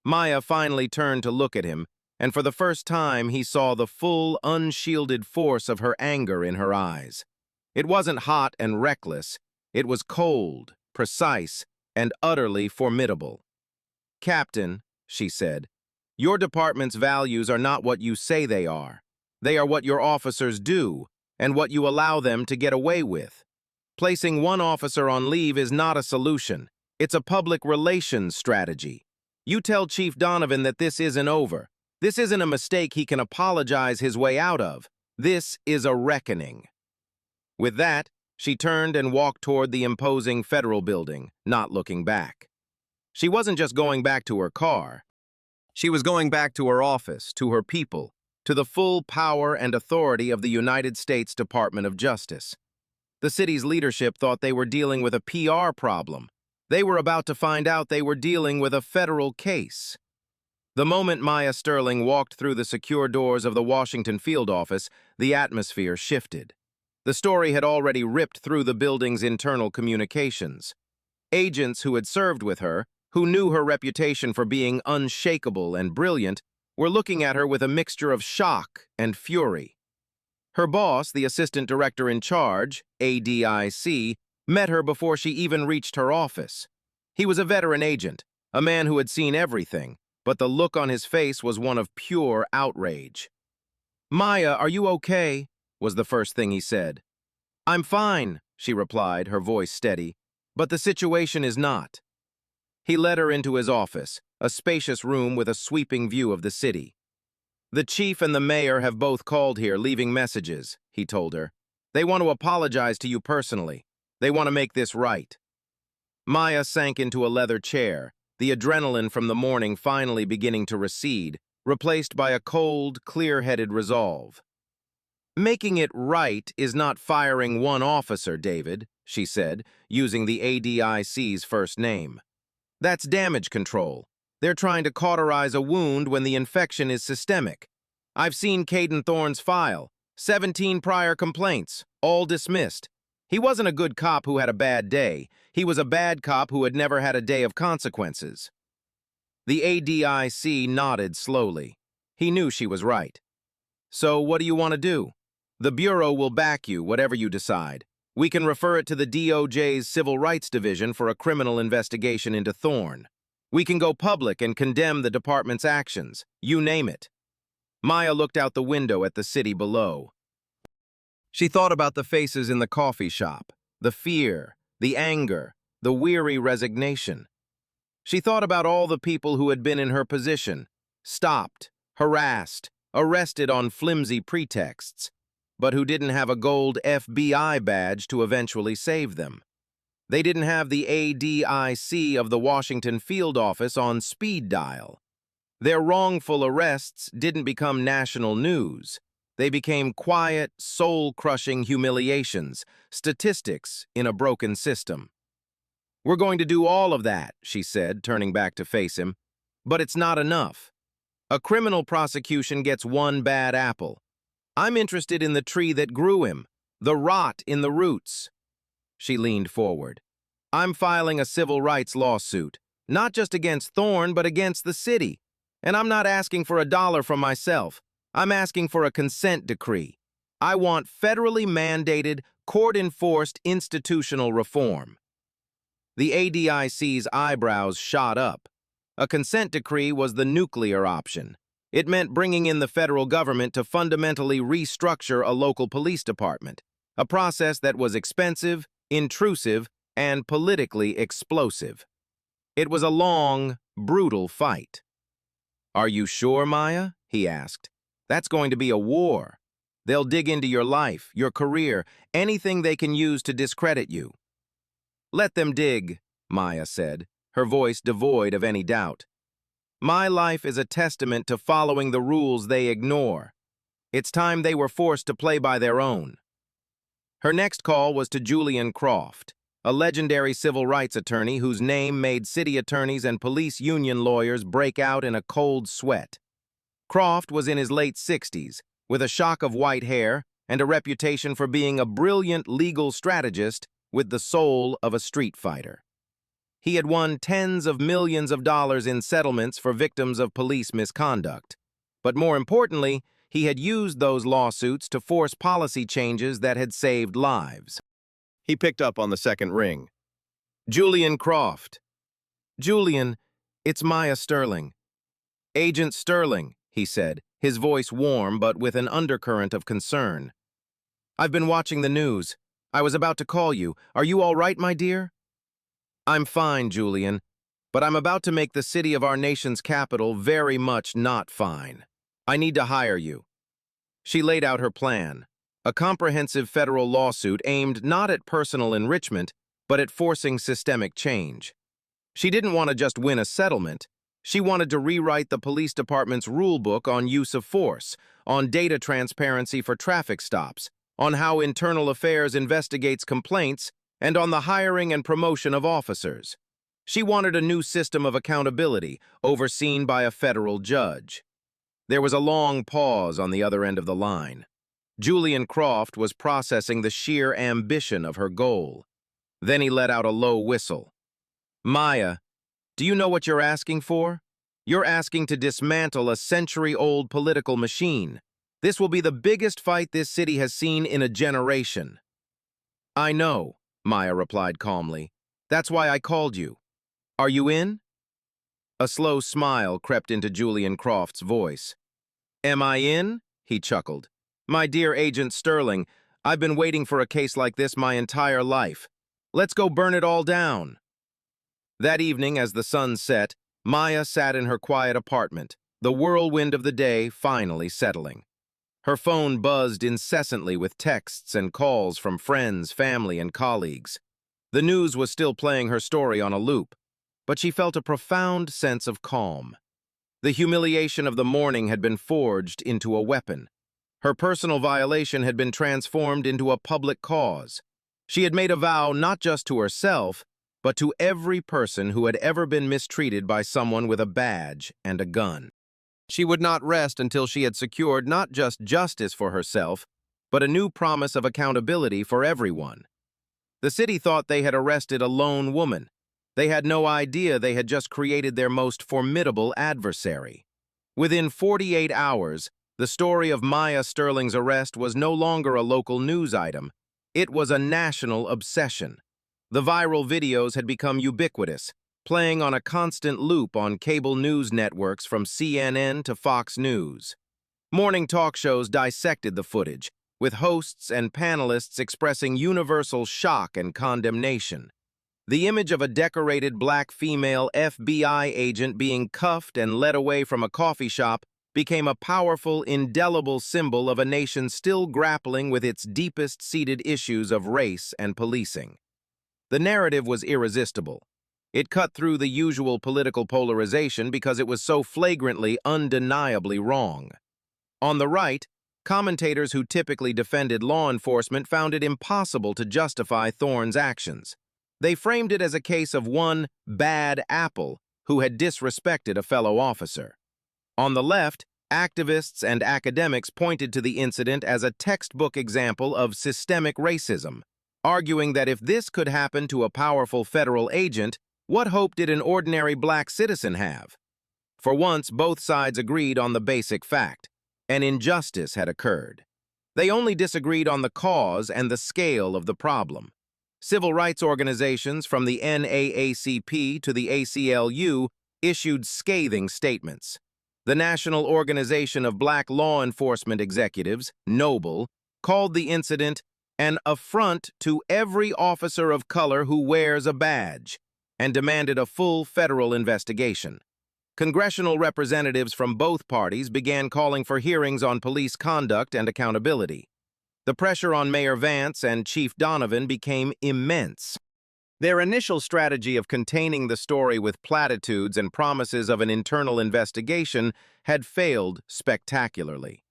Maya finally turned to look at him, and for the first time he saw the full, unshielded force of her anger in her eyes. It wasn't hot and reckless. It was cold, precise, and utterly formidable. Captain, she said, your department's values are not what you say they are. They are what your officers do, and what you allow them to get away with. Placing one officer on leave is not a solution. It's a public relations strategy. You tell Chief Donovan that this isn't over. This isn't a mistake he can apologize his way out of. This is a reckoning. With that, she turned and walked toward the imposing federal building, not looking back. She wasn't just going back to her car. She was going back to her office, to her people, to the full power and authority of the United States Department of Justice. The city's leadership thought they were dealing with a PR problem. They were about to find out they were dealing with a federal case. The moment Maya Sterling walked through the secure doors of the Washington field office, the atmosphere shifted. The story had already ripped through the building's internal communications. Agents who had served with her, who knew her reputation for being unshakable and brilliant, were looking at her with a mixture of shock and fury. Her boss, the assistant director in charge, ADIC, met her before she even reached her office. He was a veteran agent, a man who had seen everything, but the look on his face was one of pure outrage. "Maya, are you okay?" was the first thing he said. "I'm fine," she replied, her voice steady, "but the situation is not." He led her into his office, a spacious room with a sweeping view of the city. "The chief and the mayor have both called here, leaving messages," he told her. "They want to apologize to you personally. They want to make this right." Maya sank into a leather chair, the adrenaline from the morning finally beginning to recede, replaced by a cold, clear-headed resolve. "Making it right is not firing one officer, David," she said, using the ADIC's first name. "That's damage control. They're trying to cauterize a wound when the infection is systemic. I've seen Caden Thorne's file. 17 prior complaints, all dismissed. He wasn't a good cop who had a bad day. He was a bad cop who had never had a day of consequences." The ADIC nodded slowly. He knew she was right. "So what do you want to do? The Bureau will back you, whatever you decide. We can refer it to the DOJ's Civil Rights Division for a criminal investigation into Thorne. We can go public and condemn the department's actions. You name it." Maya looked out the window at the city below. She thought about the faces in the coffee shop, the fear, the anger, the weary resignation. She thought about all the people who had been in her position, stopped, harassed, arrested on flimsy pretexts. but who didn't have a gold FBI badge to eventually save them. They didn't have the ADIC of the Washington field office on speed dial. Their wrongful arrests didn't become national news. They became quiet, soul-crushing humiliations, statistics in a broken system. "We're going to do all of that," she said, turning back to face him. "But it's not enough. A criminal prosecution gets one bad apple. I'm interested in the tree that grew him, the rot in the roots." She leaned forward. "I'm filing a civil rights lawsuit, not just against Thorne, but against the city. And I'm not asking for $1 from myself. I'm asking for a consent decree. I want federally mandated, court-enforced institutional reform." The ADIC's eyebrows shot up. A consent decree was the nuclear option. It meant bringing in the federal government to fundamentally restructure a local police department, a process that was expensive, intrusive, and politically explosive. It was a long, brutal fight. "Are you sure, Maya?" he asked. "That's going to be a war. They'll dig into your life, your career, anything they can use to discredit you." "Let them dig," Maya said, her voice devoid of any doubt. "My life is a testament to following the rules they ignore. It's time they were forced to play by their own." Her next call was to Julian Croft, a legendary civil rights attorney whose name made city attorneys and police union lawyers break out in a cold sweat. Croft was in his late 60s, with a shock of white hair and a reputation for being a brilliant legal strategist with the soul of a street fighter. He had won tens of millions of dollars in settlements for victims of police misconduct. But more importantly, he had used those lawsuits to force policy changes that had saved lives. He picked up on the second ring. "Julian Croft." "Julian, it's Maya Sterling." "Agent Sterling," he said, his voice warm but with an undercurrent of concern. "I've been watching the news. I was about to call you. Are you all right, my dear?" "I'm fine, Julian, but I'm about to make the city of our nation's capital very much not fine. I need to hire you." She laid out her plan, a comprehensive federal lawsuit aimed not at personal enrichment, but at forcing systemic change. She didn't want to just win a settlement. She wanted to rewrite the police department's rulebook on use of force, on data transparency for traffic stops, on how internal affairs investigates complaints, and on the hiring and promotion of officers. She wanted a new system of accountability, overseen by a federal judge. There was a long pause on the other end of the line. Julian Croft was processing the sheer ambition of her goal. Then he let out a low whistle. "Maya, do you know what you're asking for? You're asking to dismantle a century-old political machine. This will be the biggest fight this city has seen in a generation." "I know," Maya replied calmly. "That's why I called you. Are you in?" A slow smile crept into Julian Croft's voice. "Am I in?" he chuckled. "My dear Agent Sterling, I've been waiting for a case like this my entire life. Let's go burn it all down." That evening, as the sun set, Maya sat in her quiet apartment, the whirlwind of the day finally settling. Her phone buzzed incessantly with texts and calls from friends, family, and colleagues. The news was still playing her story on a loop, but she felt a profound sense of calm. The humiliation of the morning had been forged into a weapon. Her personal violation had been transformed into a public cause. She had made a vow not just to herself, but to every person who had ever been mistreated by someone with a badge and a gun. She would not rest until she had secured not just justice for herself, but a new promise of accountability for everyone. The city thought they had arrested a lone woman. They had no idea they had just created their most formidable adversary. Within 48 hours, the story of Maya Sterling's arrest was no longer a local news item. It was a national obsession. The viral videos had become ubiquitous, playing on a constant loop on cable news networks from CNN to Fox News. Morning talk shows dissected the footage, with hosts and panelists expressing universal shock and condemnation. The image of a decorated black female FBI agent being cuffed and led away from a coffee shop became a powerful, indelible symbol of a nation still grappling with its deepest-seated issues of race and policing. The narrative was irresistible. It cut through the usual political polarization because it was so flagrantly, undeniably wrong. On the right, commentators who typically defended law enforcement found it impossible to justify Thorne's actions. They framed it as a case of one bad apple who had disrespected a fellow officer. On the left, activists and academics pointed to the incident as a textbook example of systemic racism, arguing that if this could happen to a powerful federal agent, what hope did an ordinary black citizen have? For once, both sides agreed on the basic fact: an injustice had occurred. They only disagreed on the cause and the scale of the problem. Civil rights organizations from the NAACP to the ACLU issued scathing statements. The National Organization of Black Law Enforcement Executives, NOBLE, called the incident an affront to every officer of color who wears a badge, and demanded a full federal investigation. Congressional representatives from both parties began calling for hearings on police conduct and accountability. The pressure on Mayor Vance and Chief Donovan became immense. Their initial strategy of containing the story with platitudes and promises of an internal investigation had failed spectacularly.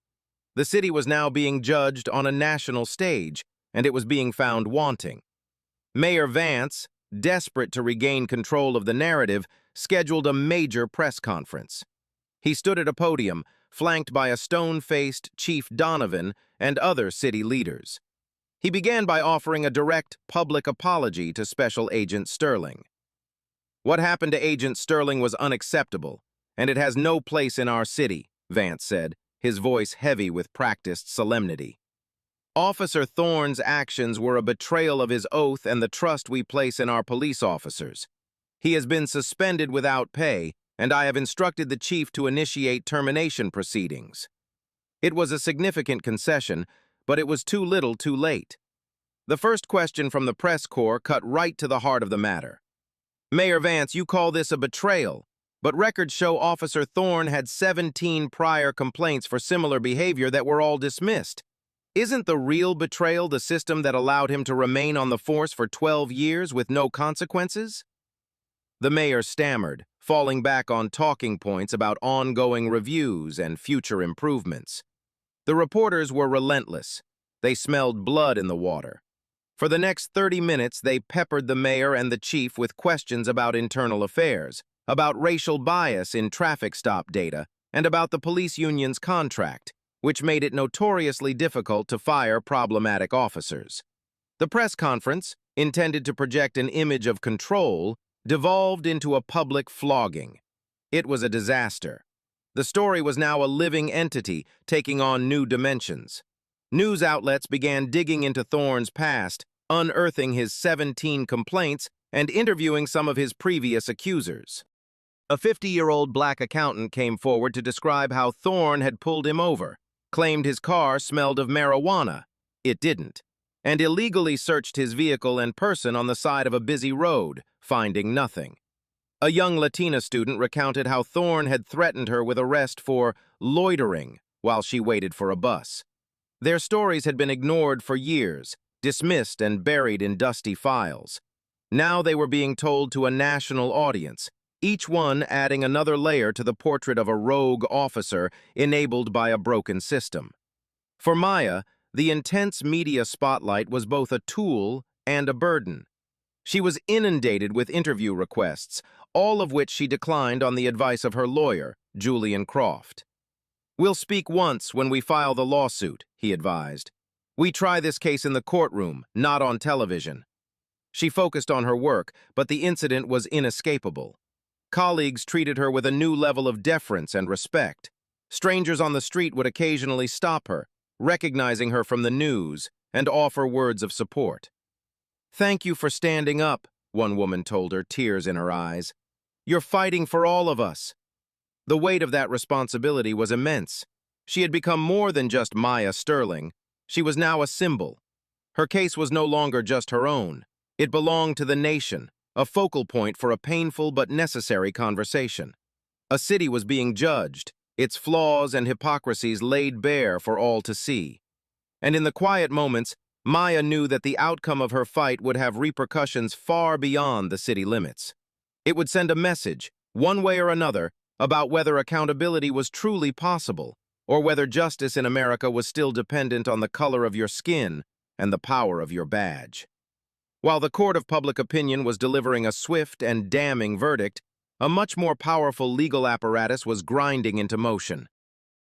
The city was now being judged on a national stage, and it was being found wanting. Mayor Vance, desperate to regain control of the narrative, scheduled a major press conference. He stood at a podium, flanked by a stone-faced Chief Donovan and other city leaders. He began by offering a direct public apology to Special Agent Sterling. "What happened to Agent Sterling was unacceptable, and it has no place in our city," Vance said, his voice heavy with practiced solemnity. "Officer Thorne's actions were a betrayal of his oath and the trust we place in our police officers. He has been suspended without pay, and I have instructed the chief to initiate termination proceedings." It was a significant concession, but it was too little too late. The first question from the press corps cut right to the heart of the matter. "Mayor Vance, you call this a betrayal, but records show Officer Thorne had 17 prior complaints for similar behavior that were all dismissed. Isn't the real betrayal the system that allowed him to remain on the force for 12 years with no consequences?" The mayor stammered, falling back on talking points about ongoing reviews and future improvements. The reporters were relentless. They smelled blood in the water. For the next 30 minutes, they peppered the mayor and the chief with questions about internal affairs, about racial bias in traffic stop data, and about the police union's contract, which made it notoriously difficult to fire problematic officers. The press conference, intended to project an image of control, devolved into a public flogging. It was a disaster. The story was now a living entity, taking on new dimensions. News outlets began digging into Thorne's past, unearthing his 17 complaints and interviewing some of his previous accusers. A 50-year-old black accountant came forward to describe how Thorne had pulled him over, claimed his car smelled of marijuana. It didn't. And illegally searched his vehicle and person on the side of a busy road, finding nothing. A young Latina student recounted how Thorne had threatened her with arrest for loitering while she waited for a bus. Their stories had been ignored for years, dismissed and buried in dusty files. Now they were being told to a national audience, each one adding another layer to the portrait of a rogue officer enabled by a broken system. For Maya, the intense media spotlight was both a tool and a burden. She was inundated with interview requests, all of which she declined on the advice of her lawyer, Julian Croft. "We'll speak once when we file the lawsuit," he advised. "We try this case in the courtroom, not on television." She focused on her work, but the incident was inescapable. Colleagues treated her with a new level of deference and respect. Strangers on the street would occasionally stop her, recognizing her from the news, and offer words of support. "Thank you for standing up," one woman told her, tears in her eyes. "You're fighting for all of us." The weight of that responsibility was immense. She had become more than just Maya Sterling. She was now a symbol. Her case was no longer just her own. It belonged to the nation, a focal point for a painful but necessary conversation. A city was being judged, its flaws and hypocrisies laid bare for all to see. And in the quiet moments, Maya knew that the outcome of her fight would have repercussions far beyond the city limits. It would send a message, one way or another, about whether accountability was truly possible, or whether justice in America was still dependent on the color of your skin and the power of your badge. While the court of public opinion was delivering a swift and damning verdict, a much more powerful legal apparatus was grinding into motion.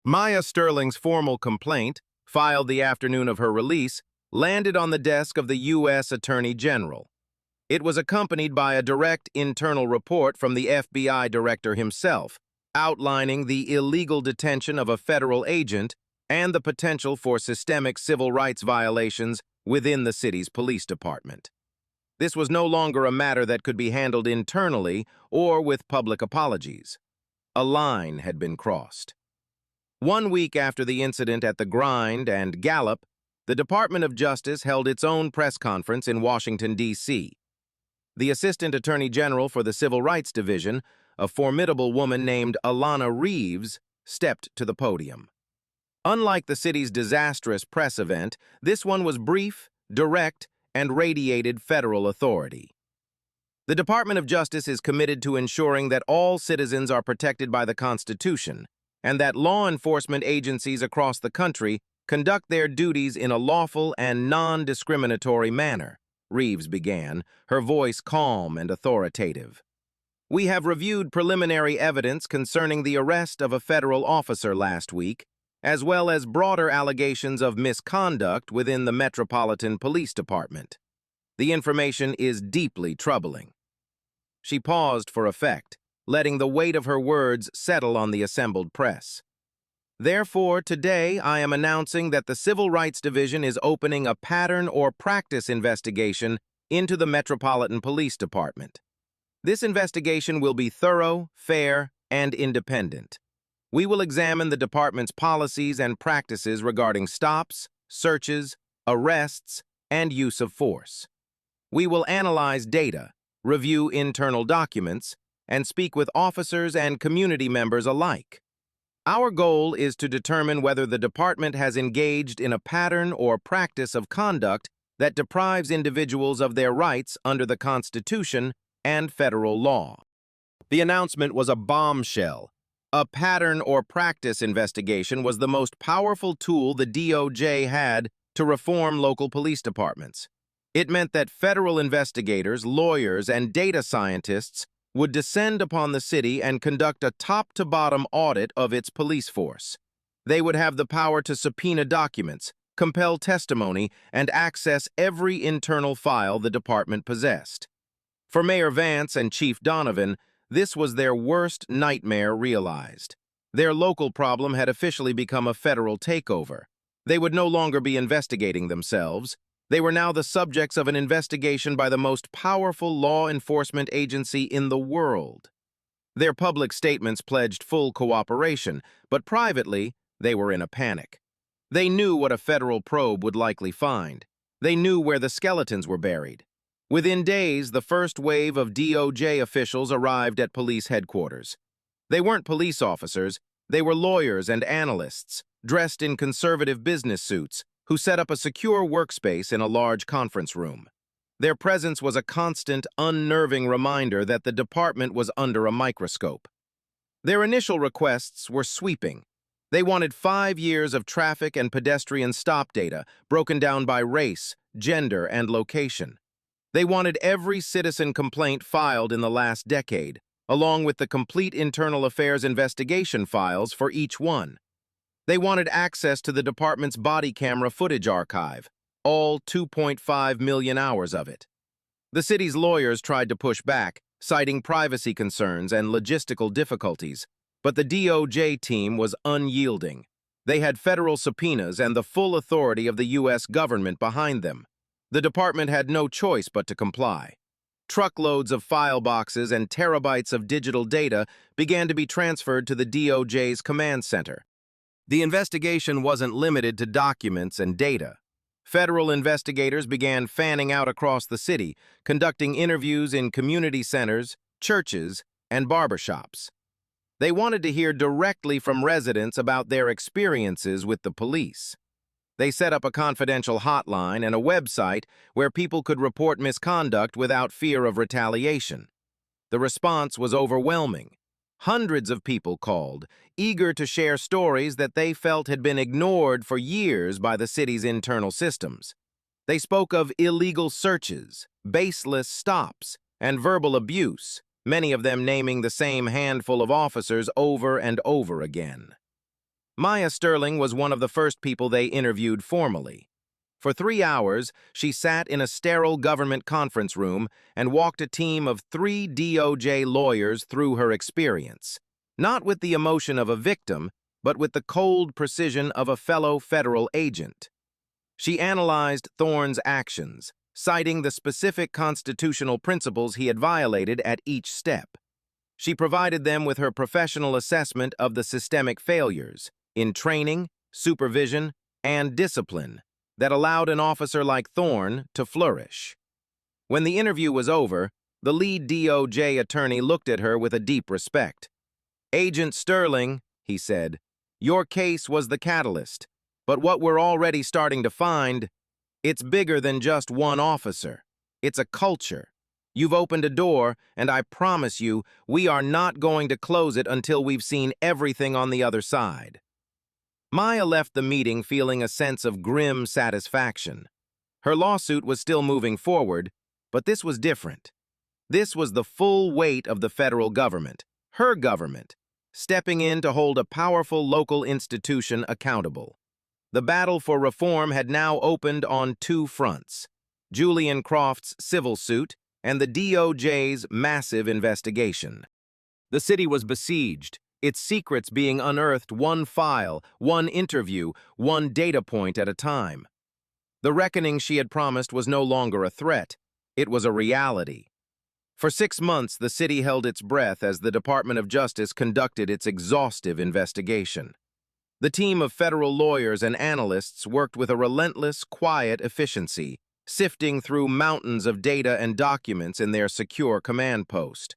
Maya Sterling's formal complaint, filed the afternoon of her release, landed on the desk of the U.S. Attorney General. It was accompanied by a direct internal report from the FBI director himself, outlining the illegal detention of a federal agent and the potential for systemic civil rights violations within the city's police department. This was no longer a matter that could be handled internally or with public apologies. A line had been crossed. 1 week after the incident at the Grind and Gallup, the Department of Justice held its own press conference in Washington, D.C. The Assistant Attorney General for the Civil Rights Division, a formidable woman named Alana Reeves, stepped to the podium. Unlike the city's disastrous press event, this one was brief, direct, and radiated federal authority. The Department of Justice is committed to ensuring that all citizens are protected by the Constitution and that law enforcement agencies across the country conduct their duties in a lawful and non-discriminatory manner, Reeves began, her voice calm and authoritative. We have reviewed preliminary evidence concerning the arrest of a federal officer last week, as well as broader allegations of misconduct within the Metropolitan Police Department. The information is deeply troubling. She paused for effect, letting the weight of her words settle on the assembled press. Therefore, today I am announcing that the Civil Rights Division is opening a pattern or practice investigation into the Metropolitan Police Department. This investigation will be thorough, fair, and independent. We will examine the department's policies and practices regarding stops, searches, arrests, and use of force. We will analyze data, review internal documents, and speak with officers and community members alike. Our goal is to determine whether the department has engaged in a pattern or practice of conduct that deprives individuals of their rights under the Constitution and federal law. The announcement was a bombshell. A pattern or practice investigation was the most powerful tool the DOJ had to reform local police departments. It meant that federal investigators, lawyers, and data scientists would descend upon the city and conduct a top-to-bottom audit of its police force. They would have the power to subpoena documents, compel testimony, and access every internal file the department possessed. For Mayor Vance and Chief Donovan, this was their worst nightmare realized. Their local problem had officially become a federal takeover. They would no longer be investigating themselves. They were now the subjects of an investigation by the most powerful law enforcement agency in the world. Their public statements pledged full cooperation, but privately, they were in a panic. They knew what a federal probe would likely find. They knew where the skeletons were buried. Within days, the first wave of DOJ officials arrived at police headquarters. They weren't police officers, they were lawyers and analysts, dressed in conservative business suits, who set up a secure workspace in a large conference room. Their presence was a constant, unnerving reminder that the department was under a microscope. Their initial requests were sweeping. They wanted 5 years of traffic and pedestrian stop data, broken down by race, gender, and location. They wanted every citizen complaint filed in the last decade, along with the complete internal affairs investigation files for each one. They wanted access to the department's body camera footage archive, all 2.5 million hours of it. The city's lawyers tried to push back, citing privacy concerns and logistical difficulties, but the DOJ team was unyielding. They had federal subpoenas and the full authority of the U.S. government behind them. The department had no choice but to comply. Truckloads of file boxes and terabytes of digital data began to be transferred to the DOJ's command center. The investigation wasn't limited to documents and data. Federal investigators began fanning out across the city, conducting interviews in community centers, churches, and barbershops. They wanted to hear directly from residents about their experiences with the police. They set up a confidential hotline and a website where people could report misconduct without fear of retaliation. The response was overwhelming. Hundreds of people called, eager to share stories that they felt had been ignored for years by the city's internal systems. They spoke of illegal searches, baseless stops, and verbal abuse, many of them naming the same handful of officers over and over again. Maya Sterling was one of the first people they interviewed formally. For 3 hours, she sat in a sterile government conference room and walked a team of 3 DOJ lawyers through her experience, not with the emotion of a victim, but with the cold precision of a fellow federal agent. She analyzed Thorne's actions, citing the specific constitutional principles he had violated at each step. She provided them with her professional assessment of the systemic failures in training, supervision, and discipline that allowed an officer like Thorne to flourish. When the interview was over, the lead DOJ attorney looked at her with a deep respect. "Agent Sterling," he said, "your case was the catalyst, but what we're already starting to find, it's bigger than just one officer. It's a culture. You've opened a door, and I promise you, we are not going to close it until we've seen everything on the other side." Maya left the meeting feeling a sense of grim satisfaction. Her lawsuit was still moving forward, but this was different. This was the full weight of the federal government, her government, stepping in to hold a powerful local institution accountable. The battle for reform had now opened on 2 fronts: Julian Croft's civil suit and the DOJ's massive investigation. The city was besieged, its secrets being unearthed one file, one interview, one data point at a time. The reckoning she had promised was no longer a threat, it was a reality. For 6 months, the city held its breath as the Department of Justice conducted its exhaustive investigation. The team of federal lawyers and analysts worked with a relentless, quiet efficiency, sifting through mountains of data and documents in their secure command post.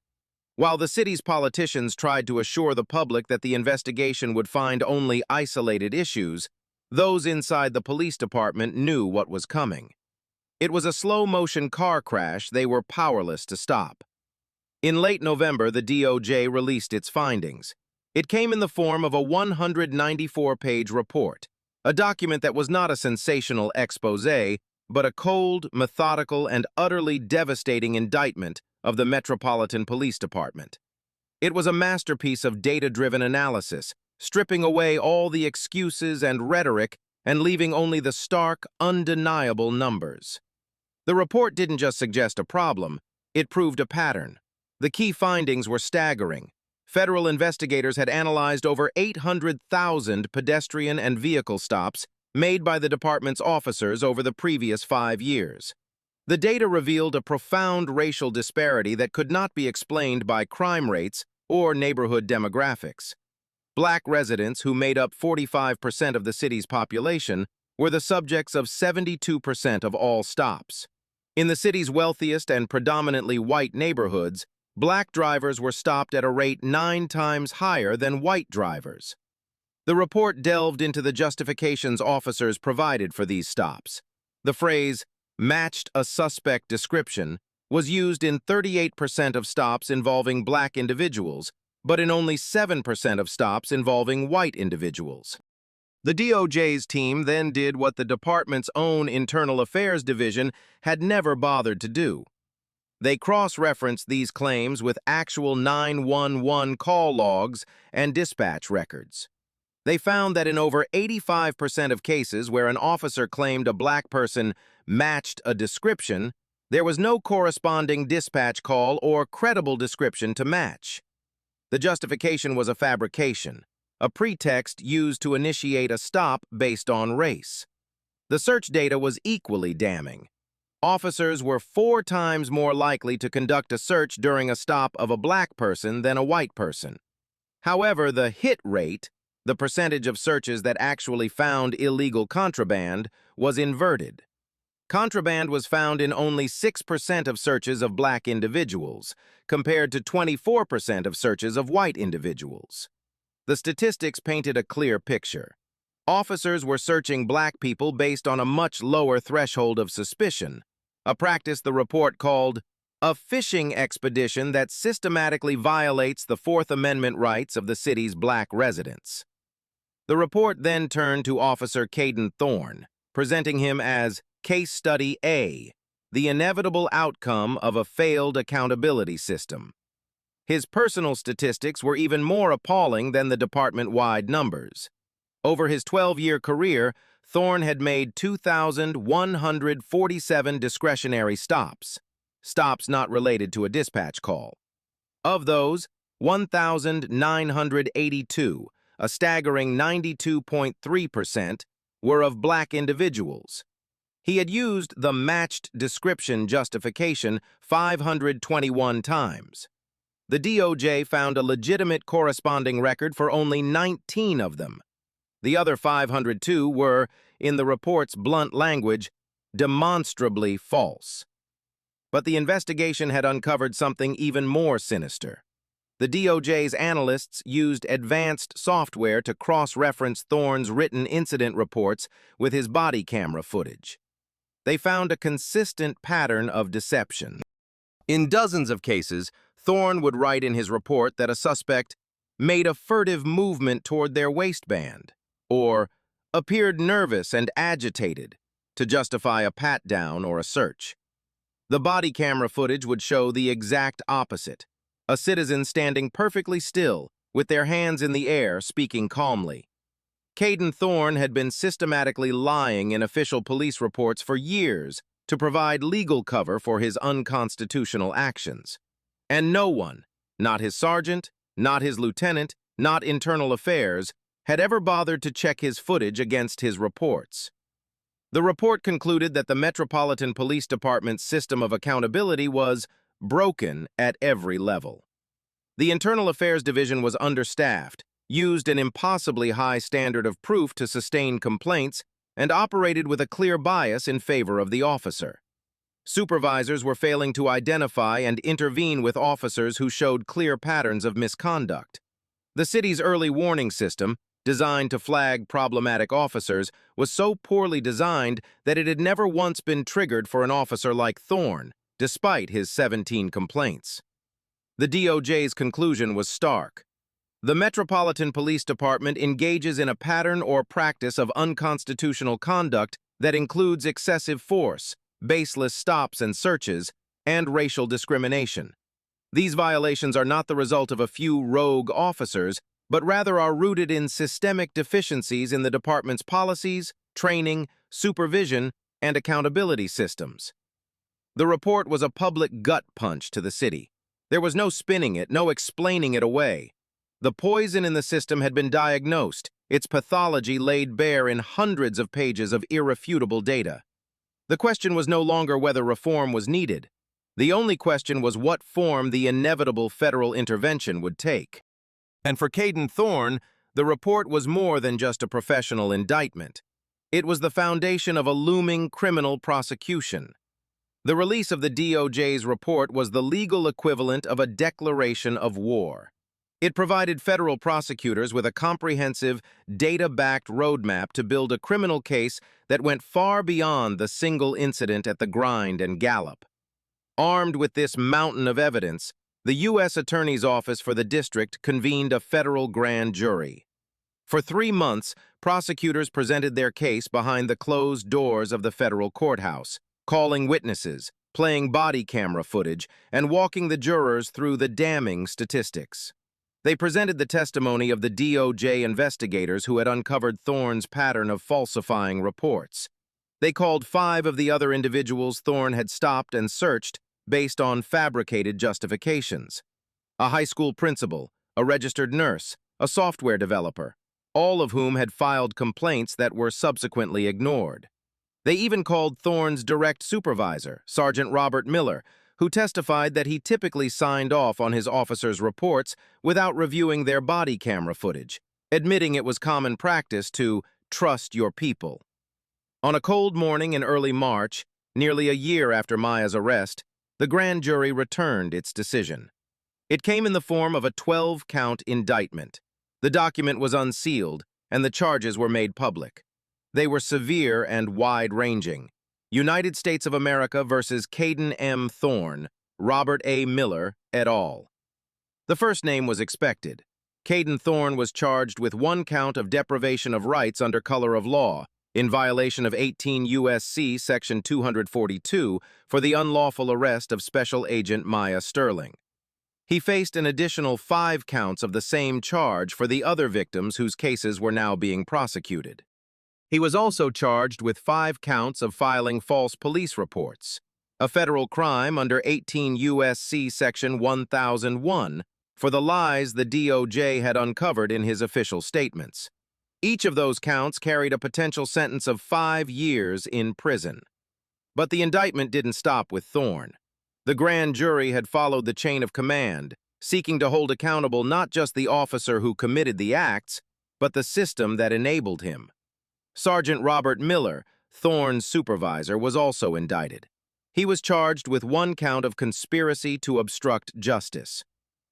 While the city's politicians tried to assure the public that the investigation would find only isolated issues, those inside the police department knew what was coming. It was a slow-motion car crash they were powerless to stop. In late November, the DOJ released its findings. It came in the form of a 194-page report, a document that was not a sensational exposé, but a cold, methodical, and utterly devastating indictment of the Metropolitan Police Department. It was a masterpiece of data-driven analysis, stripping away all the excuses and rhetoric and leaving only the stark, undeniable numbers. The report didn't just suggest a problem, it proved a pattern. The key findings were staggering. Federal investigators had analyzed over 800,000 pedestrian and vehicle stops made by the department's officers over the previous 5 years. The data revealed a profound racial disparity that could not be explained by crime rates or neighborhood demographics. Black residents, who made up 45% of the city's population, were the subjects of 72% of all stops. In the city's wealthiest and predominantly white neighborhoods, black drivers were stopped at a rate 9 times higher than white drivers. The report delved into the justifications officers provided for these stops. The phrase, "matched a suspect description," was used in 38% of stops involving black individuals, but in only 7% of stops involving white individuals. The DOJ's team then did what the department's own Internal Affairs Division had never bothered to do. They cross-referenced these claims with actual 911 call logs and dispatch records. They found that in over 85% of cases where an officer claimed a black person matched a description, there was no corresponding dispatch call or credible description to match. The justification was a fabrication, a pretext used to initiate a stop based on race. The search data was equally damning. Officers were 4 times more likely to conduct a search during a stop of a black person than a white person. However, the hit rate, the percentage of searches that actually found illegal contraband, was inverted. Contraband was found in only 6% of searches of black individuals, compared to 24% of searches of white individuals. The statistics painted a clear picture. Officers were searching black people based on a much lower threshold of suspicion, a practice the report called a fishing expedition that systematically violates the Fourth Amendment rights of the city's black residents. The report then turned to Officer Caden Thorne, presenting him as Case Study A, the inevitable outcome of a failed accountability system. His personal statistics were even more appalling than the department-wide numbers. Over his 12-year career, Thorne had made 2,147 discretionary stops not related to a dispatch call. Of those, 1,982, a staggering 92.3%, were of black individuals. He had used the matched description justification 521 times. The DOJ found a legitimate corresponding record for only 19 of them. The other 502 were, in the report's blunt language, demonstrably false. But the investigation had uncovered something even more sinister. The DOJ's analysts used advanced software to cross-reference Thorne's written incident reports with his body camera footage. They found a consistent pattern of deception. In dozens of cases, Thorne would write in his report that a suspect made a furtive movement toward their waistband, or appeared nervous and agitated, to justify a pat-down or a search. The body camera footage would show the exact opposite, a citizen standing perfectly still, with their hands in the air, speaking calmly. Caden Thorne had been systematically lying in official police reports for years to provide legal cover for his unconstitutional actions. And no one, not his sergeant, not his lieutenant, not internal affairs, had ever bothered to check his footage against his reports. The report concluded that the Metropolitan Police Department's system of accountability was broken at every level. The Internal Affairs Division was understaffed, used an impossibly high standard of proof to sustain complaints, and operated with a clear bias in favor of the officer. Supervisors were failing to identify and intervene with officers who showed clear patterns of misconduct. The city's early warning system, designed to flag problematic officers, was so poorly designed that it had never once been triggered for an officer like Thorne, despite his 17 complaints. The DOJ's conclusion was stark. The Metropolitan Police Department engages in a pattern or practice of unconstitutional conduct that includes excessive force, baseless stops and searches, and racial discrimination. These violations are not the result of a few rogue officers, but rather are rooted in systemic deficiencies in the department's policies, training, supervision, and accountability systems. The report was a public gut punch to the city. There was no spinning it, no explaining it away. The poison in the system had been diagnosed, its pathology laid bare in hundreds of pages of irrefutable data. The question was no longer whether reform was needed. The only question was what form the inevitable federal intervention would take. And for Caden Thorne, the report was more than just a professional indictment. It was the foundation of a looming criminal prosecution. The release of the DOJ's report was the legal equivalent of a declaration of war. It provided federal prosecutors with a comprehensive, data-backed roadmap to build a criminal case that went far beyond the single incident at the Grind and Gallup. Armed with this mountain of evidence, the U.S. Attorney's Office for the district convened a federal grand jury. For 3 months, prosecutors presented their case behind the closed doors of the federal courthouse, calling witnesses, playing body camera footage, and walking the jurors through the damning statistics. They presented the testimony of the DOJ investigators who had uncovered Thorne's pattern of falsifying reports. They called 5 of the other individuals Thorne had stopped and searched based on fabricated justifications. A high school principal, a registered nurse, a software developer, all of whom had filed complaints that were subsequently ignored. They even called Thorne's direct supervisor, Sergeant Robert Miller, who testified that he typically signed off on his officers' reports without reviewing their body camera footage, admitting it was common practice to trust your people. On a cold morning in early March, Nearly a year after Maya's arrest, the grand jury returned its decision. It came in the form of a 12-count indictment. The document was unsealed, and the charges were made public. They were severe and wide-ranging. United States of America versus Caden M. Thorne, Robert A. Miller, et al. The first name was expected. Caden Thorne was charged with 1 count of deprivation of rights under color of law, in violation of 18 U.S.C. Section 242 for the unlawful arrest of Special Agent Maya Sterling. He faced an additional 5 counts of the same charge for the other victims whose cases were now being prosecuted. He was also charged with 5 counts of filing false police reports, a federal crime under 18 U.S.C. Section 1001 for the lies the DOJ had uncovered in his official statements. Each of those counts carried a potential sentence of 5 years in prison. But the indictment didn't stop with Thorne. The grand jury had followed the chain of command, seeking to hold accountable not just the officer who committed the acts, but the system that enabled him. Sergeant Robert Miller, Thorne's supervisor, was also indicted. He was charged with 1 count of conspiracy to obstruct justice.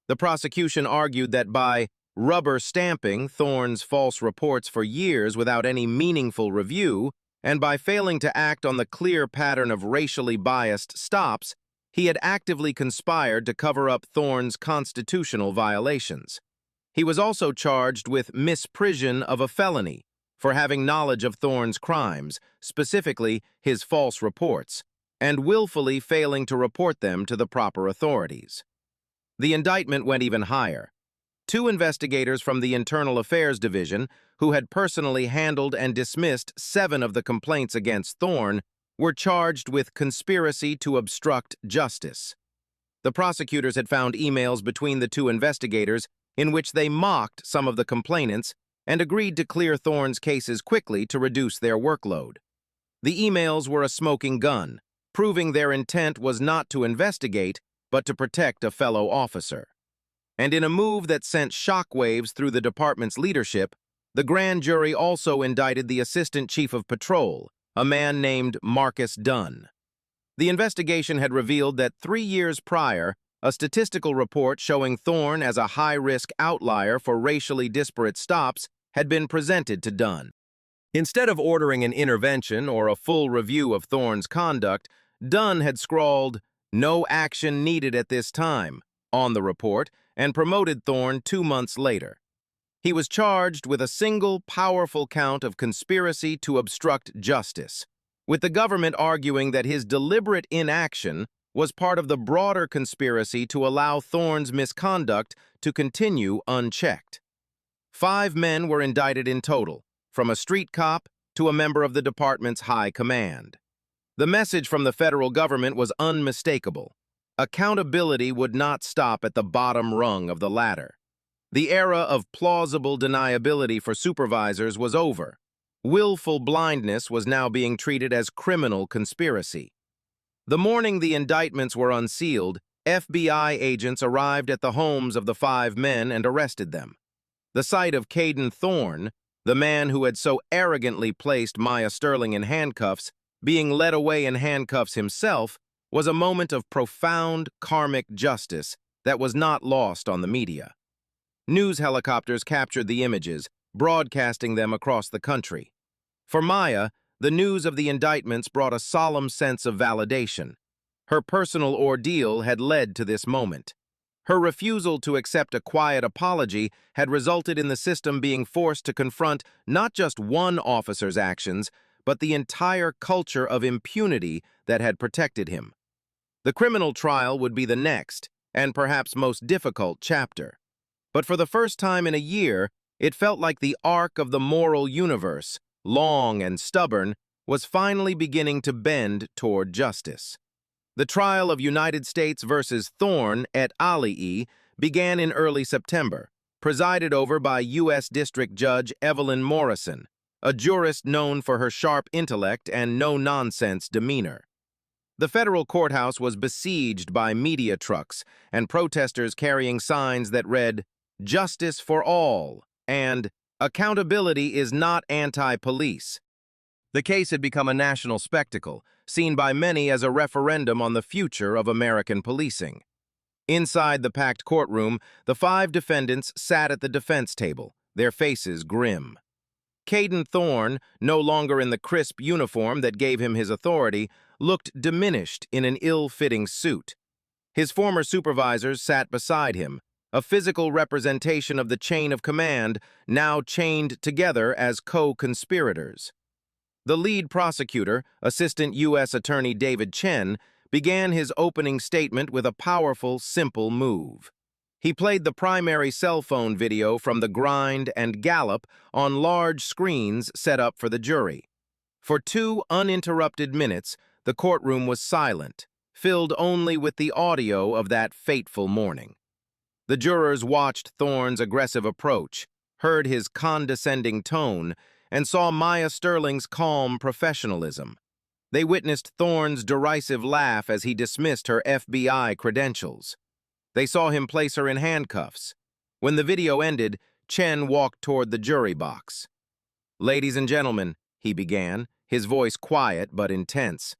The prosecution argued that by rubber stamping Thorne's false reports for years without any meaningful review, and by failing to act on the clear pattern of racially biased stops, he had actively conspired to cover up Thorne's constitutional violations. He was also charged with misprision of a felony for having knowledge of Thorne's crimes, specifically his false reports, and willfully failing to report them to the proper authorities. The indictment went even higher. 2 investigators from the Internal Affairs Division, who had personally handled and dismissed 7 of the complaints against Thorne, were charged with conspiracy to obstruct justice. The prosecutors had found emails between the 2 investigators in which they mocked some of the complainants and agreed to clear Thorne's cases quickly to reduce their workload. The emails were a smoking gun, proving their intent was not to investigate, but to protect a fellow officer. And in a move that sent shockwaves through the department's leadership, the grand jury also indicted the assistant chief of patrol, a man named Marcus Dunn. The investigation had revealed that 3 years prior, a statistical report showing Thorne as a high-risk outlier for racially disparate stops had been presented to Dunn. Instead of ordering an intervention or a full review of Thorne's conduct, Dunn had scrawled, "No action needed at this time," on the report, and promoted Thorne 2 months later. He was charged with a single powerful count of conspiracy to obstruct justice, with the government arguing that his deliberate inaction was part of the broader conspiracy to allow Thorne's misconduct to continue unchecked. 5 men were indicted in total, from a street cop to a member of the department's high command. The message from the federal government was unmistakable. Accountability would not stop at the bottom rung of the ladder. The era of plausible deniability for supervisors was over. Willful blindness was now being treated as criminal conspiracy. The morning the indictments were unsealed, FBI agents arrived at the homes of the 5 men and arrested them. The sight of Caden Thorne, the man who had so arrogantly placed Maya Sterling in handcuffs, being led away in handcuffs himself, was a moment of profound karmic justice that was not lost on the media. News helicopters captured the images, broadcasting them across the country. For Maya, the news of the indictments brought a solemn sense of validation. Her personal ordeal had led to this moment. Her refusal to accept a quiet apology had resulted in the system being forced to confront not just one officer's actions, but the entire culture of impunity that had protected him. The criminal trial would be the next, and perhaps most difficult chapter. But for the first time in a year, it felt like the arc of the moral universe, long and stubborn, was finally beginning to bend toward justice. The trial of United States versus Thorne et al. Began in early September, presided over by U.S. District Judge Evelyn Morrison, a jurist known for her sharp intellect and no-nonsense demeanor. The federal courthouse was besieged by media trucks and protesters carrying signs that read, "Justice for all," and "Accountability is not anti-police." The case had become a national spectacle, seen by many as a referendum on the future of American policing. Inside the packed courtroom, the 5 defendants sat at the defense table, their faces grim. Caden Thorne, no longer in the crisp uniform that gave him his authority, looked diminished in an ill-fitting suit. His former supervisors sat beside him, a physical representation of the chain of command, now chained together as co-conspirators. The lead prosecutor, Assistant U.S. Attorney David Chen, began his opening statement with a powerful, simple move. He played the primary cell phone video from the grind and gallop on large screens set up for the jury. For 2 uninterrupted minutes, the courtroom was silent, filled only with the audio of that fateful morning. The jurors watched Thorne's aggressive approach, heard his condescending tone, and saw Maya Sterling's calm professionalism. They witnessed Thorne's derisive laugh as he dismissed her FBI credentials. They saw him place her in handcuffs. When the video ended, Chen walked toward the jury box. "Ladies and gentlemen," he began, his voice quiet but intense.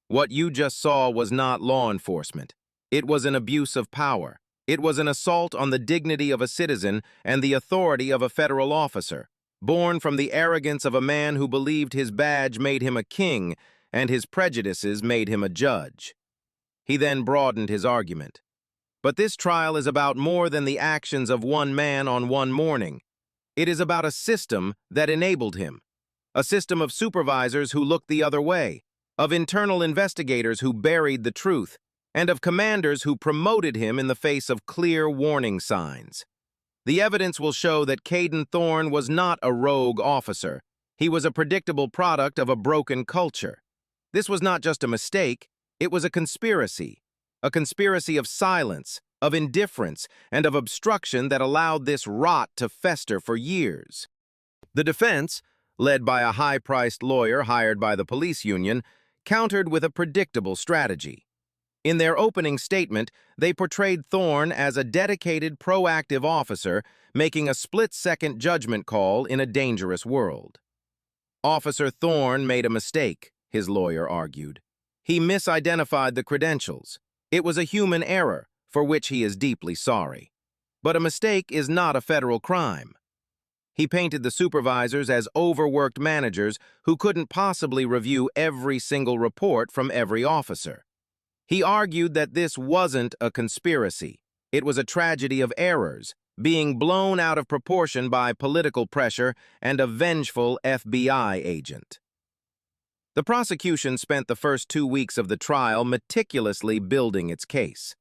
"What you just saw was not law enforcement. It was an abuse of power. It was an assault on the dignity of a citizen and the authority of a federal officer, born from the arrogance of a man who believed his badge made him a king and his prejudices made him a judge." He then broadened his argument. "But this trial is about more than the actions of one man on one morning. It is about a system that enabled him, a system of supervisors who looked the other way, of internal investigators who buried the truth, and of commanders who promoted him in the face of clear warning signs. The evidence will show that Caden Thorne was not a rogue officer. He was a predictable product of a broken culture. This was not just a mistake, it was a conspiracy of silence, of indifference, and of obstruction that allowed this rot to fester for years." The defense, led by a high-priced lawyer hired by the police union, countered with a predictable strategy. In their opening statement, they portrayed Thorne as a dedicated, proactive officer making a split-second judgment call in a dangerous world. "Officer Thorne made a mistake," his lawyer argued. "He misidentified the credentials. It was a human error, for which he is deeply sorry. But a mistake is not a federal crime." He painted the supervisors as overworked managers who couldn't possibly review every single report from every officer. He argued that this wasn't a conspiracy. It was a tragedy of errors, being blown out of proportion by political pressure and a vengeful FBI agent. The prosecution spent the first 2 weeks of the trial meticulously building its case.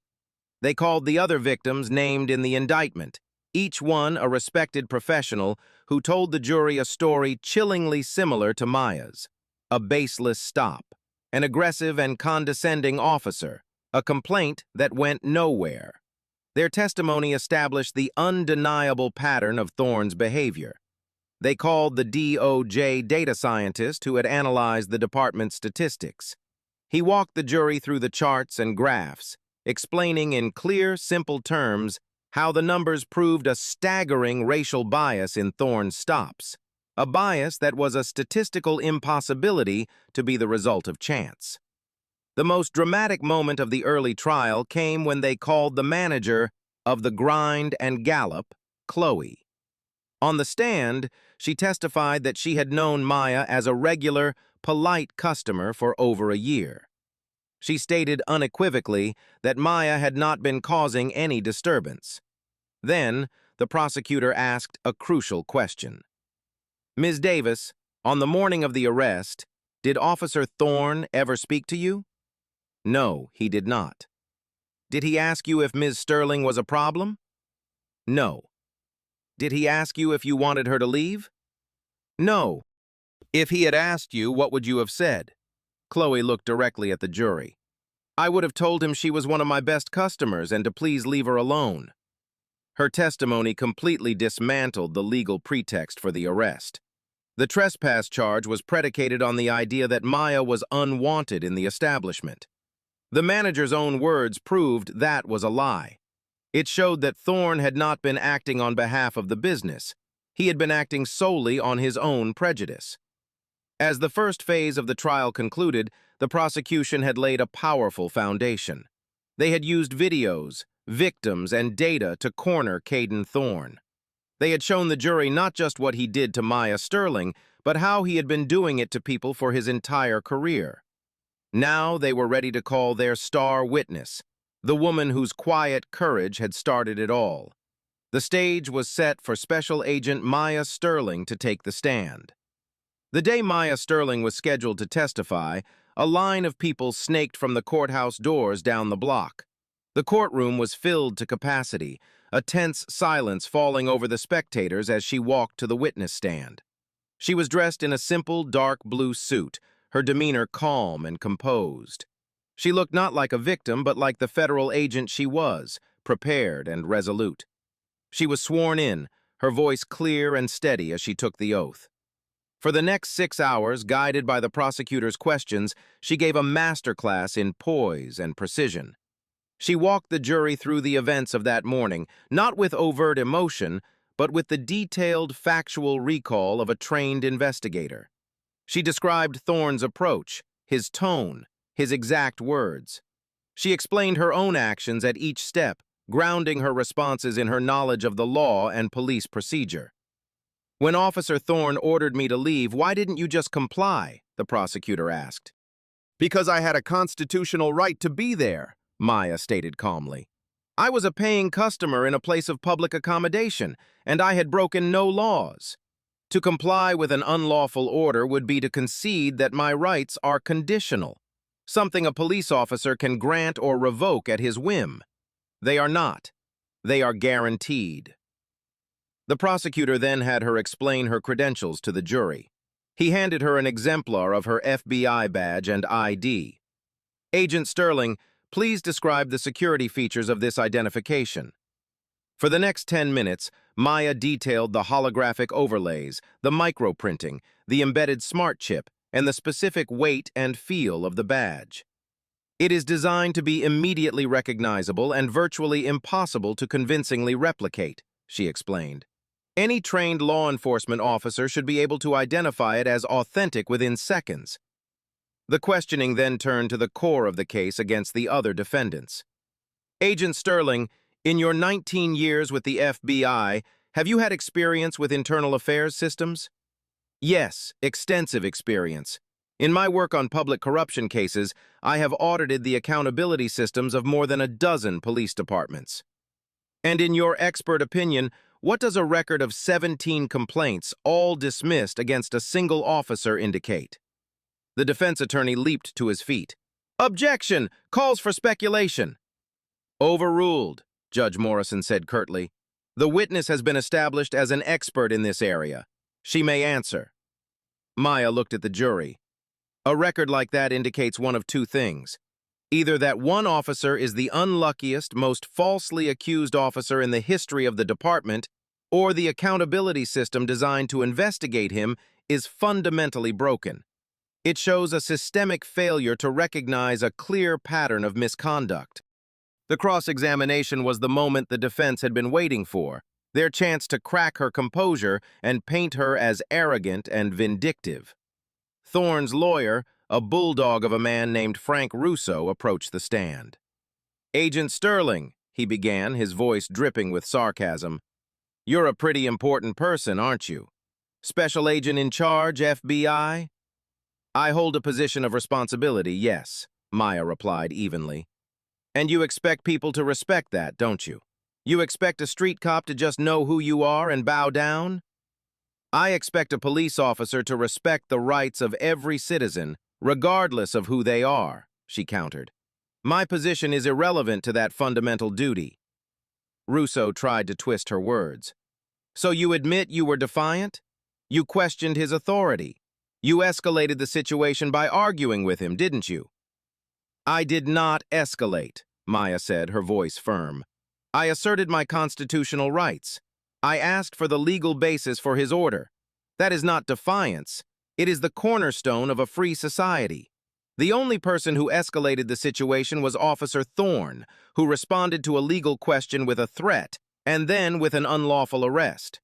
They called the other victims named in the indictment, each one a respected professional who told the jury a story chillingly similar to Maya's: a baseless stop, an aggressive and condescending officer, a complaint that went nowhere. Their testimony established the undeniable pattern of Thorne's behavior. They called the DOJ data scientist who had analyzed the department's statistics. He walked the jury through the charts and graphs, explaining in clear, simple terms how the numbers proved a staggering racial bias in Thorne's stops, a bias that was a statistical impossibility to be the result of chance. The most dramatic moment of the early trial came when they called the manager of the grind and gallop, Chloe. On the stand, she testified that she had known Maya as a regular, polite customer for over a year. She stated unequivocally that Maya had not been causing any disturbance. Then, the prosecutor asked a crucial question. "Ms. Davis, on the morning of the arrest, did Officer Thorne ever speak to you?" "No, he did not." "Did he ask you if Ms. Sterling was a problem?" "No." "Did he ask you if you wanted her to leave?" "No." "If he had asked you, what would you have said?" Chloe looked directly at the jury. "I would have told him she was one of my best customers and to please leave her alone." Her testimony completely dismantled the legal pretext for the arrest. The trespass charge was predicated on the idea that Maya was unwanted in the establishment. The manager's own words proved that was a lie. It showed that Thorne had not been acting on behalf of the business. He had been acting solely on his own prejudice. As the first phase of the trial concluded, the prosecution had laid a powerful foundation. They had used videos, victims, and data to corner Caden Thorne. They had shown the jury not just what he did to Maya Sterling, but how he had been doing it to people for his entire career. Now they were ready to call their star witness, the woman whose quiet courage had started it all. The stage was set for Special Agent Maya Sterling to take the stand. The day Maya Sterling was scheduled to testify, a line of people snaked from the courthouse doors down the block. The courtroom was filled to capacity, a tense silence falling over the spectators as she walked to the witness stand. She was dressed in a simple, dark blue suit, her demeanor calm and composed. She looked not like a victim, but like the federal agent she was, prepared and resolute. She was sworn in, her voice clear and steady as she took the oath. For the next 6 hours, guided by the prosecutor's questions, she gave a masterclass in poise and precision. She walked the jury through the events of that morning, not with overt emotion, but with the detailed, factual recall of a trained investigator. She described Thorne's approach, his tone, his exact words. She explained her own actions at each step, grounding her responses in her knowledge of the law and police procedure. "When Officer Thorne ordered me to leave, why didn't you just comply?" the prosecutor asked. "Because I had a constitutional right to be there," Maya stated calmly. "I was a paying customer in a place of public accommodation, and I had broken no laws. To comply with an unlawful order would be to concede that my rights are conditional, something a police officer can grant or revoke at his whim. They are not. They are guaranteed." The prosecutor then had her explain her credentials to the jury. He handed her an exemplar of her FBI badge and ID. "Agent Sterling, please describe the security features of this identification." For the next 10 minutes, Maya detailed the holographic overlays, the microprinting, the embedded smart chip, and the specific weight and feel of the badge. "It is designed to be immediately recognizable and virtually impossible to convincingly replicate," she explained. "Any trained law enforcement officer should be able to identify it as authentic within seconds." The questioning then turned to the core of the case against the other defendants. "Agent Sterling, in your 19 years with the FBI, have you had experience with internal affairs systems?" "Yes, extensive experience. In my work on public corruption cases, I have audited the accountability systems of more than a dozen police departments." "And in your expert opinion, what does a record of 17 complaints, all dismissed against a single officer, indicate?" The defense attorney leaped to his feet. "Objection! Calls for speculation." "Overruled," Judge Morrison said curtly. "The witness has been established as an expert in this area. She may answer." Maya looked at the jury. A record like that indicates one of two things. Either that one officer is the unluckiest, most falsely accused officer in the history of the department, or the accountability system designed to investigate him is fundamentally broken. It shows a systemic failure to recognize a clear pattern of misconduct. The cross-examination was the moment the defense had been waiting for, their chance to crack her composure and paint her as arrogant and vindictive. Thorne's lawyer, a bulldog of a man named Frank Russo, approached the stand. "Agent Sterling," he began, his voice dripping with sarcasm, "you're a pretty important person, aren't you? Special agent in charge, FBI?" "I hold a position of responsibility, yes," Maya replied evenly. "And you expect people to respect that, don't you? You expect a street cop to just know who you are and bow down?" "I expect a police officer to respect the rights of every citizen, regardless of who they are," she countered. "My position is irrelevant to that fundamental duty." Russo tried to twist her words. "So you admit you were defiant? You questioned his authority. You escalated the situation by arguing with him, didn't you?" "I did not escalate," Maya said, her voice firm. "I asserted my constitutional rights. I asked for the legal basis for his order. That is not defiance. It is the cornerstone of a free society. The only person who escalated the situation was Officer Thorne, who responded to a legal question with a threat, and then with an unlawful arrest."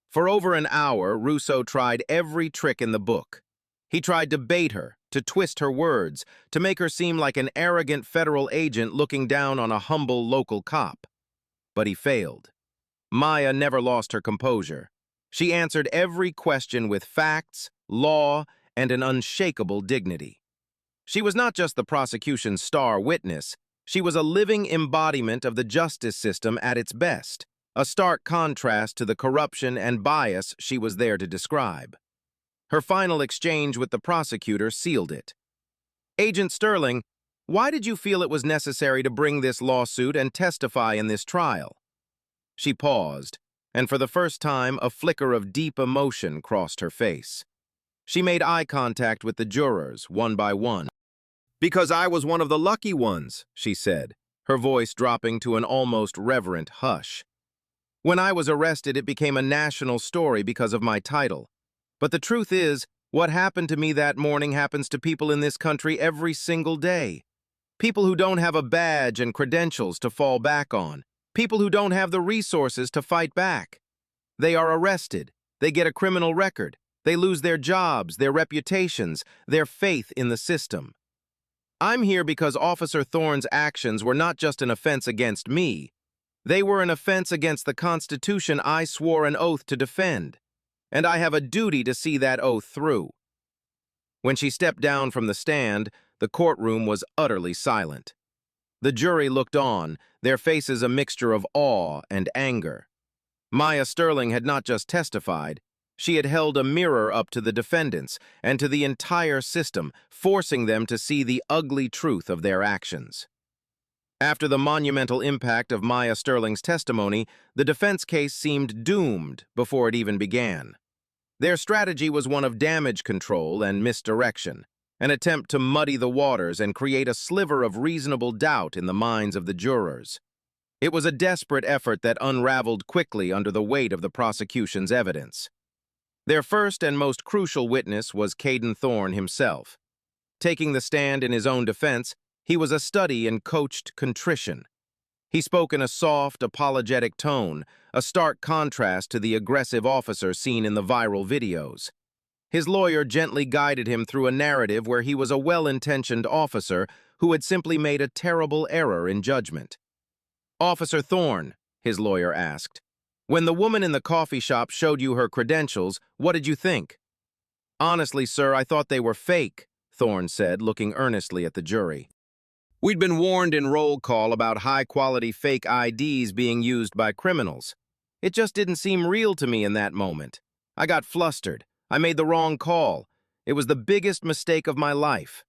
For over an hour, Russo tried every trick in the book. He tried to bait her, to twist her words, to make her seem like an arrogant federal agent looking down on a humble local cop. But he failed. Maya never lost her composure. She answered every question with facts, law, and an unshakable dignity. She was not just the prosecution's star witness, she was a living embodiment of the justice system at its best, a stark contrast to the corruption and bias she was there to describe. Her final exchange with the prosecutor sealed it. "Agent Sterling, why did you feel it was necessary to bring this lawsuit and testify in this trial?" She paused, and for the first time a flicker of deep emotion crossed her face. She made eye contact with the jurors, one by one. "Because I was one of the lucky ones," she said, her voice dropping to an almost reverent hush. "When I was arrested, it became a national story because of my title. But the truth is, what happened to me that morning happens to people in this country every single day. People who don't have a badge and credentials to fall back on. People who don't have the resources to fight back. They are arrested. They get a criminal record. They lose their jobs, their reputations, their faith in the system. I'm here because Officer Thorne's actions were not just an offense against me. They were an offense against the Constitution I swore an oath to defend. And I have a duty to see that oath through." When she stepped down from the stand, the courtroom was utterly silent. The jury looked on, their faces a mixture of awe and anger. Maya Sterling had not just testified, she had held a mirror up to the defendants and to the entire system, forcing them to see the ugly truth of their actions. After the monumental impact of Maya Sterling's testimony, the defense case seemed doomed before it even began. Their strategy was one of damage control and misdirection, an attempt to muddy the waters and create a sliver of reasonable doubt in the minds of the jurors. It was a desperate effort that unraveled quickly under the weight of the prosecution's evidence. Their first and most crucial witness was Caden Thorne himself. Taking the stand in his own defense, he was a study in coached contrition. He spoke in a soft, apologetic tone, a stark contrast to the aggressive officer seen in the viral videos. His lawyer gently guided him through a narrative where he was a well-intentioned officer who had simply made a terrible error in judgment. "Officer Thorne," his lawyer asked, "when the woman in the coffee shop showed you her credentials, what did you think?" "Honestly, sir, I thought they were fake," Thorne said, looking earnestly at the jury. "We'd been warned in roll call about high-quality fake IDs being used by criminals. It just didn't seem real to me in that moment. I got flustered. I made the wrong call. It was the biggest mistake of my life."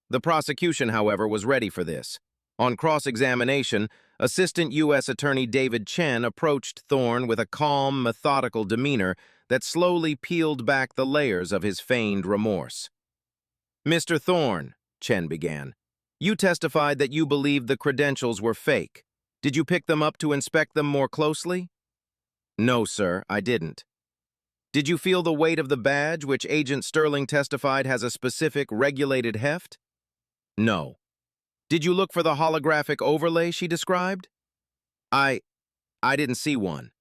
The prosecution, however, was ready for this. On cross-examination, Assistant U.S. Attorney David Chen approached Thorne with a calm, methodical demeanor that slowly peeled back the layers of his feigned remorse. "Mr. Thorne," Chen began, "you testified that you believed the credentials were fake. Did you pick them up to inspect them more closely?" "No, sir, I didn't." "Did you feel the weight of the badge, which Agent Sterling testified has a specific regulated heft?" "No." "Did you look for the holographic overlay she described?" I didn't see one."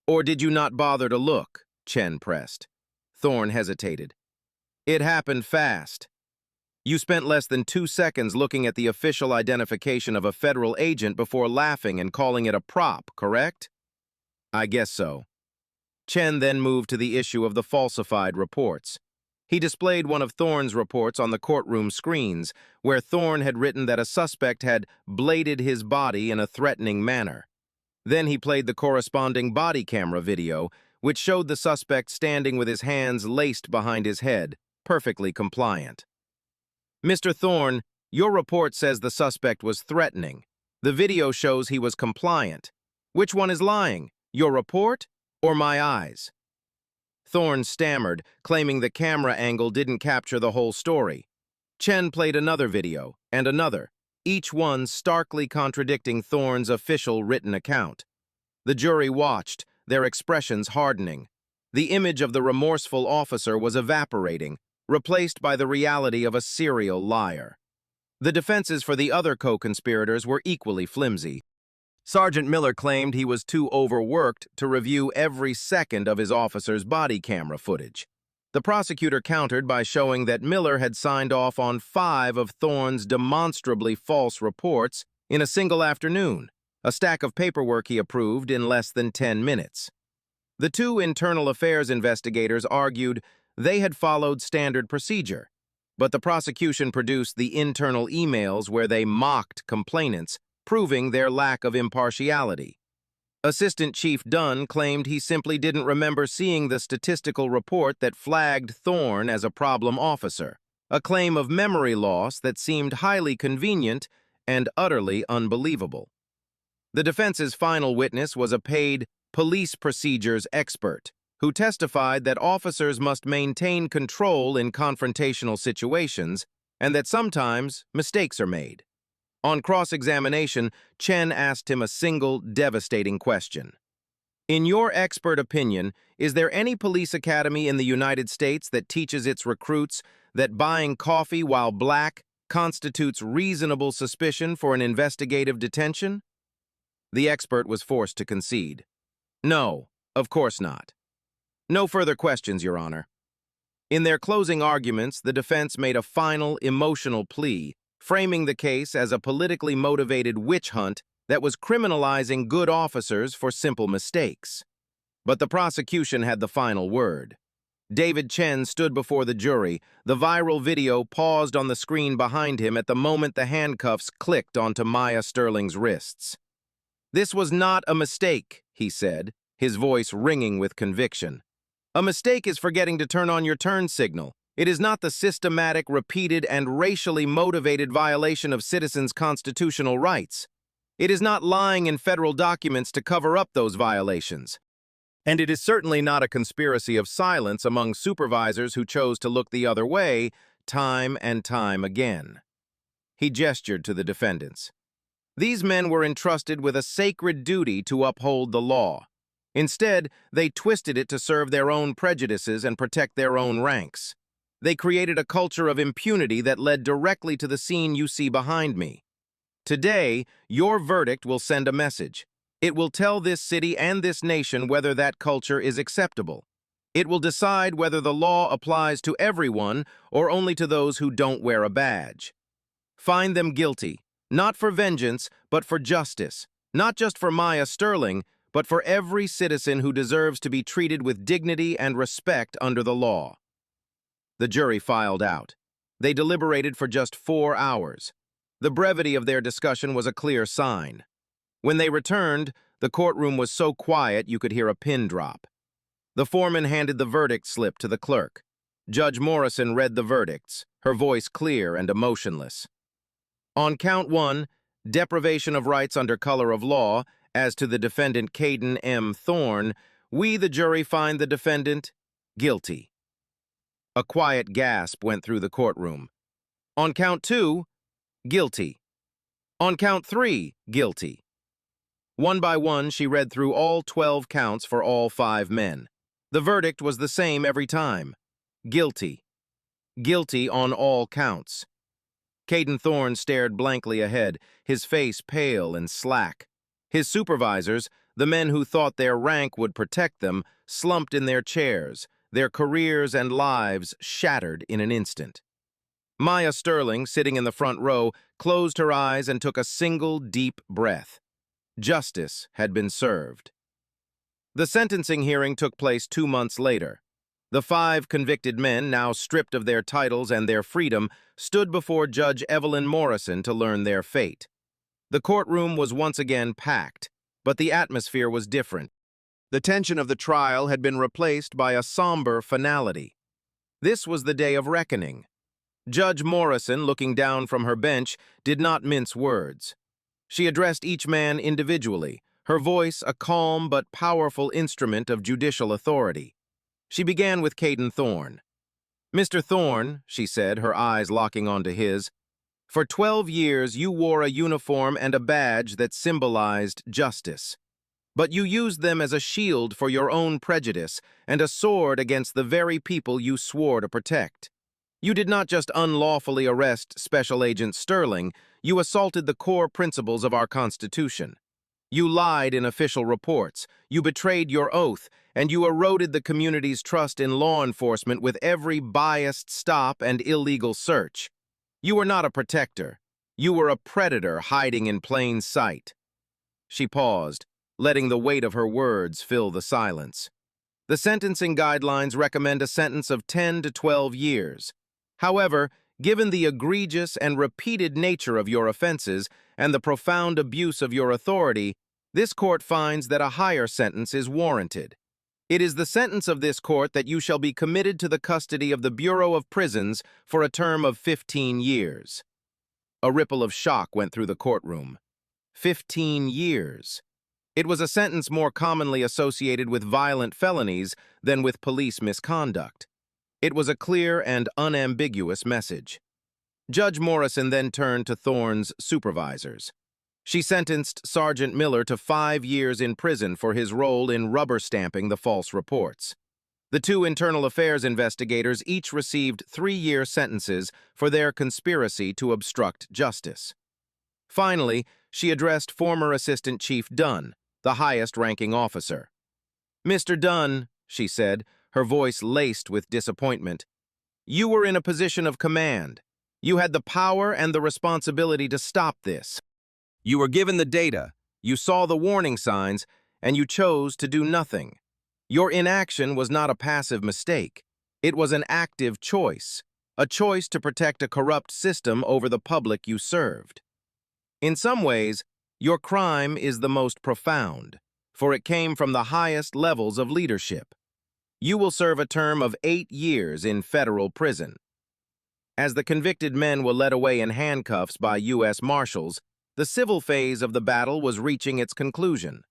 "Or did you not bother to look?" Chen pressed. Thorne hesitated. "It happened fast. You spent less than 2 seconds looking at the official identification of a federal agent before laughing and calling it a prop, correct?" "I guess so." Chen then moved to the issue of the falsified reports. He displayed one of Thorne's reports on the courtroom screens, where Thorne had written that a suspect had bladed his body in a threatening manner. Then he played the corresponding body camera video, which showed the suspect standing with his hands laced behind his head, perfectly compliant. "Mr. Thorne, your report says the suspect was threatening. The video shows he was compliant. Which one is lying, your report or my eyes?" Thorne stammered, claiming the camera angle didn't capture the whole story. Chen played another video, and another, each one starkly contradicting Thorne's official written account. The jury watched, their expressions hardening. The image of the remorseful officer was evaporating, replaced by the reality of a serial liar. The defenses for the other co-conspirators were equally flimsy. Sergeant Miller claimed he was too overworked to review every second of his officer's body camera footage. The prosecutor countered by showing that Miller had signed off on 5 of Thorne's demonstrably false reports in a single afternoon, a stack of paperwork he approved in less than 10 minutes. The 2 internal affairs investigators argued they had followed standard procedure, but the prosecution produced the internal emails where they mocked complainants, proving their lack of impartiality. Assistant Chief Dunn claimed he simply didn't remember seeing the statistical report that flagged Thorne as a problem officer, a claim of memory loss that seemed highly convenient and utterly unbelievable. The defense's final witness was a paid police procedures expert who testified that officers must maintain control in confrontational situations and that sometimes mistakes are made. On cross-examination, Chen asked him a single, devastating question. In your expert opinion, is there any police academy in the United States that teaches its recruits that buying coffee while black constitutes reasonable suspicion for an investigative detention? The expert was forced to concede. No, of course not. No further questions, Your Honor. In their closing arguments, the defense made a final, emotional plea, framing the case as a politically motivated witch hunt that was criminalizing good officers for simple mistakes. But the prosecution had the final word. David Chen stood before the jury. The viral video paused on the screen behind him at the moment the handcuffs clicked onto Maya Sterling's wrists. "This was not a mistake," he said, his voice ringing with conviction. "A mistake is forgetting to turn on your turn signal. It is not the systematic, repeated, and racially motivated violation of citizens' constitutional rights. It is not lying in federal documents to cover up those violations. And it is certainly not a conspiracy of silence among supervisors who chose to look the other way time and time again." He gestured to the defendants. These men were entrusted with a sacred duty to uphold the law. Instead, they twisted it to serve their own prejudices and protect their own ranks. They created a culture of impunity that led directly to the scene you see behind me. Today, your verdict will send a message. It will tell this city and this nation whether that culture is acceptable. It will decide whether the law applies to everyone or only to those who don't wear a badge. Find them guilty, not for vengeance, but for justice. Not just for Maya Sterling, but for every citizen who deserves to be treated with dignity and respect under the law. The jury filed out. They deliberated for just 4 hours. The brevity of their discussion was a clear sign. When they returned, the courtroom was so quiet you could hear a pin drop. The foreman handed the verdict slip to the clerk. Judge Morrison read the verdicts, her voice clear and emotionless. On count 1, deprivation of rights under color of law, as to the defendant Caden M. Thorne, we, the jury, find the defendant guilty. A quiet gasp went through the courtroom. On count 2, guilty. On count 3, guilty. One by one, she read through all 12 counts for all 5 men. The verdict was the same every time. Guilty. Guilty on all counts. Caden Thorne stared blankly ahead, his face pale and slack. His supervisors, the men who thought their rank would protect them, slumped in their chairs, their careers and lives shattered in an instant. Maya Sterling, sitting in the front row, closed her eyes and took a single deep breath. Justice had been served. The sentencing hearing took place 2 months later. The 5 convicted men, now stripped of their titles and their freedom, stood before Judge Evelyn Morrison to learn their fate. The courtroom was once again packed, but the atmosphere was different. The tension of the trial had been replaced by a somber finality. This was the day of reckoning. Judge Morrison, looking down from her bench, did not mince words. She addressed each man individually, her voice a calm but powerful instrument of judicial authority. She began with Caden Thorne. "Mr. Thorne," she said, her eyes locking onto his, "for 12 years you wore a uniform and a badge that symbolized justice. But you used them as a shield for your own prejudice and a sword against the very people you swore to protect. You did not just unlawfully arrest Special Agent Sterling, you assaulted the core principles of our Constitution. You lied in official reports, you betrayed your oath, and you eroded the community's trust in law enforcement with every biased stop and illegal search. You were not a protector. You were a predator hiding in plain sight. She paused, letting the weight of her words fill the silence. The sentencing guidelines recommend a sentence of 10 to 12 years. However, given the egregious and repeated nature of your offenses and the profound abuse of your authority, this court finds that a higher sentence is warranted. It is the sentence of this court that you shall be committed to the custody of the Bureau of Prisons for a term of 15 years. A ripple of shock went through the courtroom. 15 years. It was a sentence more commonly associated with violent felonies than with police misconduct. It was a clear and unambiguous message. Judge Morrison then turned to Thorne's supervisors. She sentenced Sergeant Miller to 5 years in prison for his role in rubber-stamping the false reports. The 2 internal affairs investigators each received 3-year sentences for their conspiracy to obstruct justice. Finally, she addressed former Assistant Chief Dunn, the highest-ranking officer. "Mr. Dunn," she said, her voice laced with disappointment, "you were in a position of command. You had the power and the responsibility to stop this. You were given the data, you saw the warning signs, and you chose to do nothing. Your inaction was not a passive mistake. It was an active choice, a choice to protect a corrupt system over the public you served. In some ways, your crime is the most profound, for it came from the highest levels of leadership. You will serve a term of 8 years in federal prison." As the convicted men were led away in handcuffs by U.S. Marshals, the civil phase of the battle was reaching its conclusion.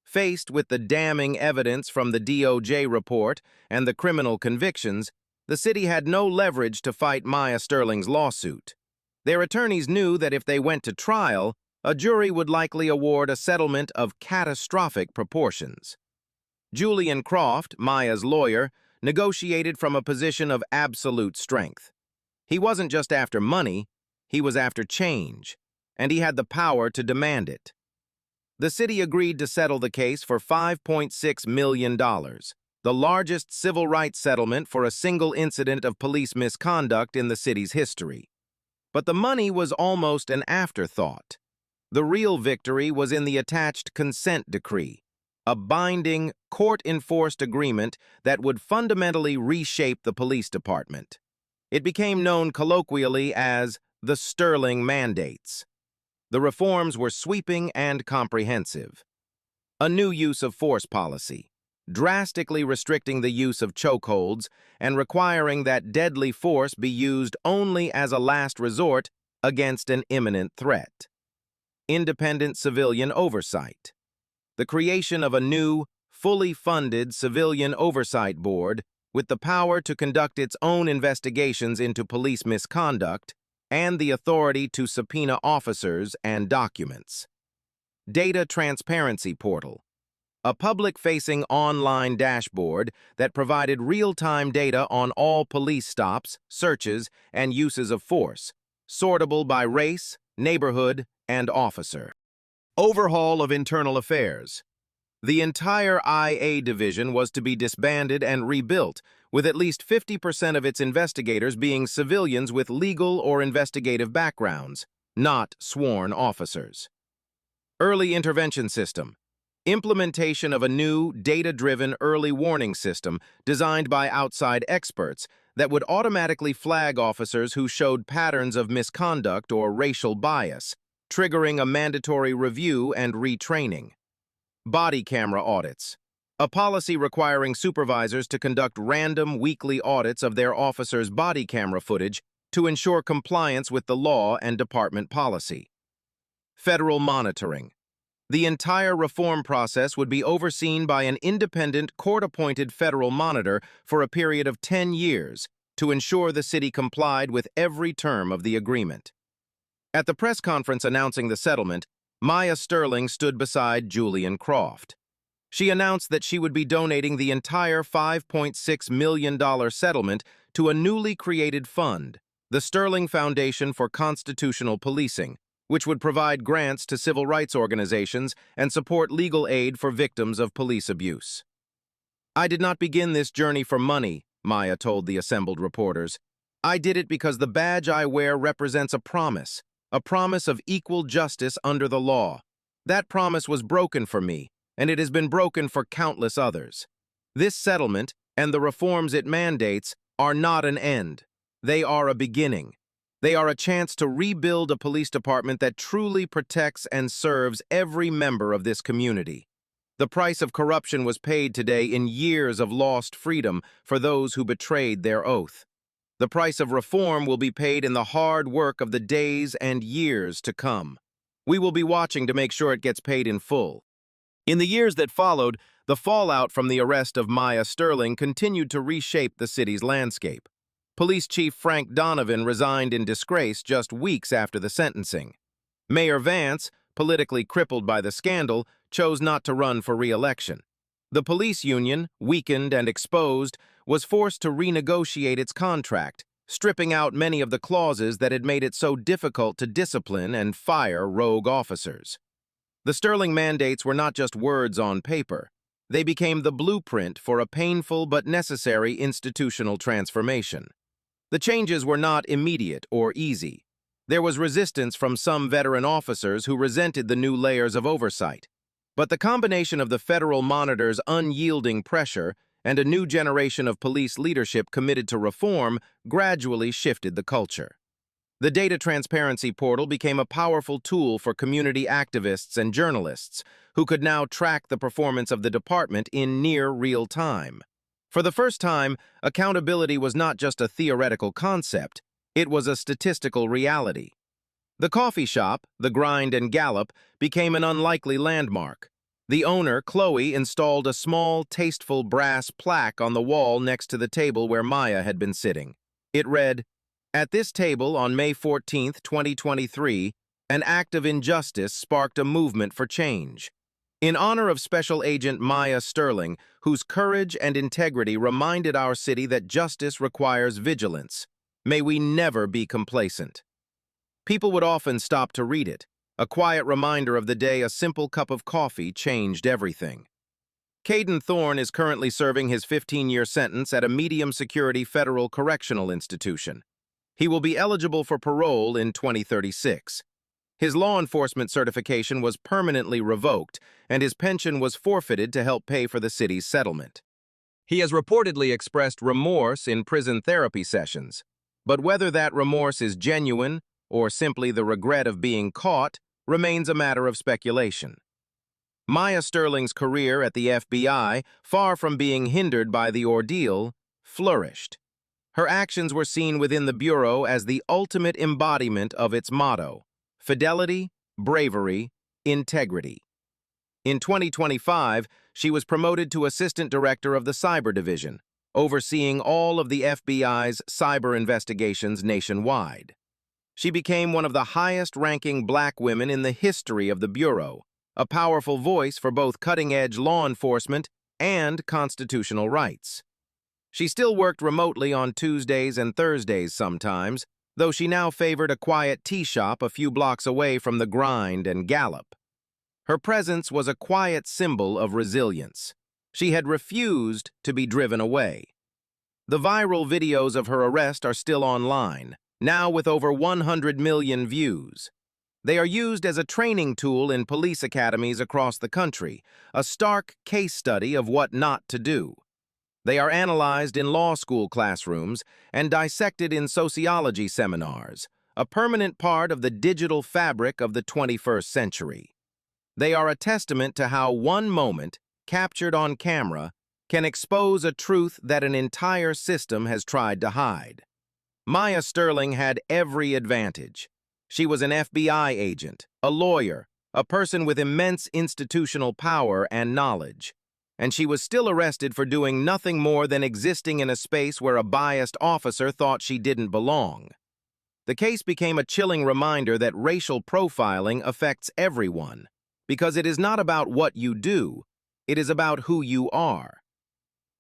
Faced with the damning evidence from the DOJ report and the criminal convictions, the city had no leverage to fight Maya Sterling's lawsuit. Their attorneys knew that if they went to trial, a jury would likely award a settlement of catastrophic proportions. Julian Croft, Maya's lawyer, negotiated from a position of absolute strength. He wasn't just after money, he was after change, and he had the power to demand it. The city agreed to settle the case for $5.6 million, the largest civil rights settlement for a single incident of police misconduct in the city's history. But the money was almost an afterthought. The real victory was in the attached consent decree, a binding, court-enforced agreement that would fundamentally reshape the police department. It became known colloquially as the Sterling Mandates. The reforms were sweeping and comprehensive. A new use of force policy, drastically restricting the use of chokeholds and requiring that deadly force be used only as a last resort against an imminent threat. Independent civilian oversight. The creation of a new, fully funded civilian oversight board with the power to conduct its own investigations into police misconduct and the authority to subpoena officers and documents. Data Transparency Portal. A public-facing online dashboard that provided real-time data on all police stops, searches, and uses of force, sortable by race, neighborhood, and officer. Overhaul of internal affairs. The entire IA division was to be disbanded and rebuilt, with at least 50% of its investigators being civilians with legal or investigative backgrounds, not sworn officers. Early Intervention System. Implementation of a new, data-driven early warning system designed by outside experts that would automatically flag officers who showed patterns of misconduct or racial bias, triggering a mandatory review and retraining. Body camera audits. A policy requiring supervisors to conduct random weekly audits of their officers' body camera footage to ensure compliance with the law and department policy. Federal monitoring. The entire reform process would be overseen by an independent, court-appointed federal monitor for a period of 10 years to ensure the city complied with every term of the agreement. At the press conference announcing the settlement, Maya Sterling stood beside Julian Croft. She announced that she would be donating the entire $5.6 million settlement to a newly created fund, the Sterling Foundation for Constitutional Policing, which would provide grants to civil rights organizations and support legal aid for victims of police abuse. "I did not begin this journey for money," Maya told the assembled reporters. "I did it because the badge I wear represents a promise of equal justice under the law. That promise was broken for me, and it has been broken for countless others. This settlement and the reforms it mandates are not an end. They are a beginning. They are a chance to rebuild a police department that truly protects and serves every member of this community. The price of corruption was paid today in years of lost freedom for those who betrayed their oath. The price of reform will be paid in the hard work of the days and years to come. We will be watching to make sure it gets paid in full." In the years that followed, the fallout from the arrest of Maya Sterling continued to reshape the city's landscape. Police Chief Frank Donovan resigned in disgrace just weeks after the sentencing. Mayor Vance, politically crippled by the scandal, chose not to run for re-election. The police union, weakened and exposed, was forced to renegotiate its contract, stripping out many of the clauses that had made it so difficult to discipline and fire rogue officers. The Sterling mandates were not just words on paper. They became the blueprint for a painful but necessary institutional transformation. The changes were not immediate or easy. There was resistance from some veteran officers who resented the new layers of oversight. But the combination of the federal monitor's unyielding pressure and a new generation of police leadership committed to reform gradually shifted the culture. The Data Transparency Portal became a powerful tool for community activists and journalists who could now track the performance of the department in near real time. For the first time, accountability was not just a theoretical concept, it was a statistical reality. The coffee shop, the Grind and Gallop, became an unlikely landmark. The owner, Chloe, installed a small, tasteful brass plaque on the wall next to the table where Maya had been sitting. It read, "At this table on May 14, 2023, an act of injustice sparked a movement for change. In honor of Special Agent Maya Sterling, whose courage and integrity reminded our city that justice requires vigilance, may we never be complacent." People would often stop to read it, a quiet reminder of the day a simple cup of coffee changed everything. Caden Thorne is currently serving his 15-year sentence at a medium-security federal correctional institution. He will be eligible for parole in 2036. His law enforcement certification was permanently revoked, and his pension was forfeited to help pay for the city's settlement. He has reportedly expressed remorse in prison therapy sessions, but whether that remorse is genuine or simply the regret of being caught remains a matter of speculation. Maya Sterling's career at the FBI, far from being hindered by the ordeal, flourished. Her actions were seen within the Bureau as the ultimate embodiment of its motto: fidelity, bravery, integrity. In 2025, she was promoted to Assistant Director of the Cyber Division, overseeing all of the FBI's cyber investigations nationwide. She became one of the highest-ranking black women in the history of the Bureau, a powerful voice for both cutting-edge law enforcement and constitutional rights. She still worked remotely on Tuesdays and Thursdays sometimes, though she now favored a quiet tea shop a few blocks away from the Grind and Gallop. Her presence was a quiet symbol of resilience. She had refused to be driven away. The viral videos of her arrest are still online, now with over 100 million views. They are used as a training tool in police academies across the country, a stark case study of what not to do. They are analyzed in law school classrooms and dissected in sociology seminars, a permanent part of the digital fabric of the 21st century. They are a testament to how one moment, captured on camera, can expose a truth that an entire system has tried to hide. Maya Sterling had every advantage. She was an FBI agent, a lawyer, a person with immense institutional power and knowledge. And she was still arrested for doing nothing more than existing in a space where a biased officer thought she didn't belong. The case became a chilling reminder that racial profiling affects everyone, because it is not about what you do, it is about who you are.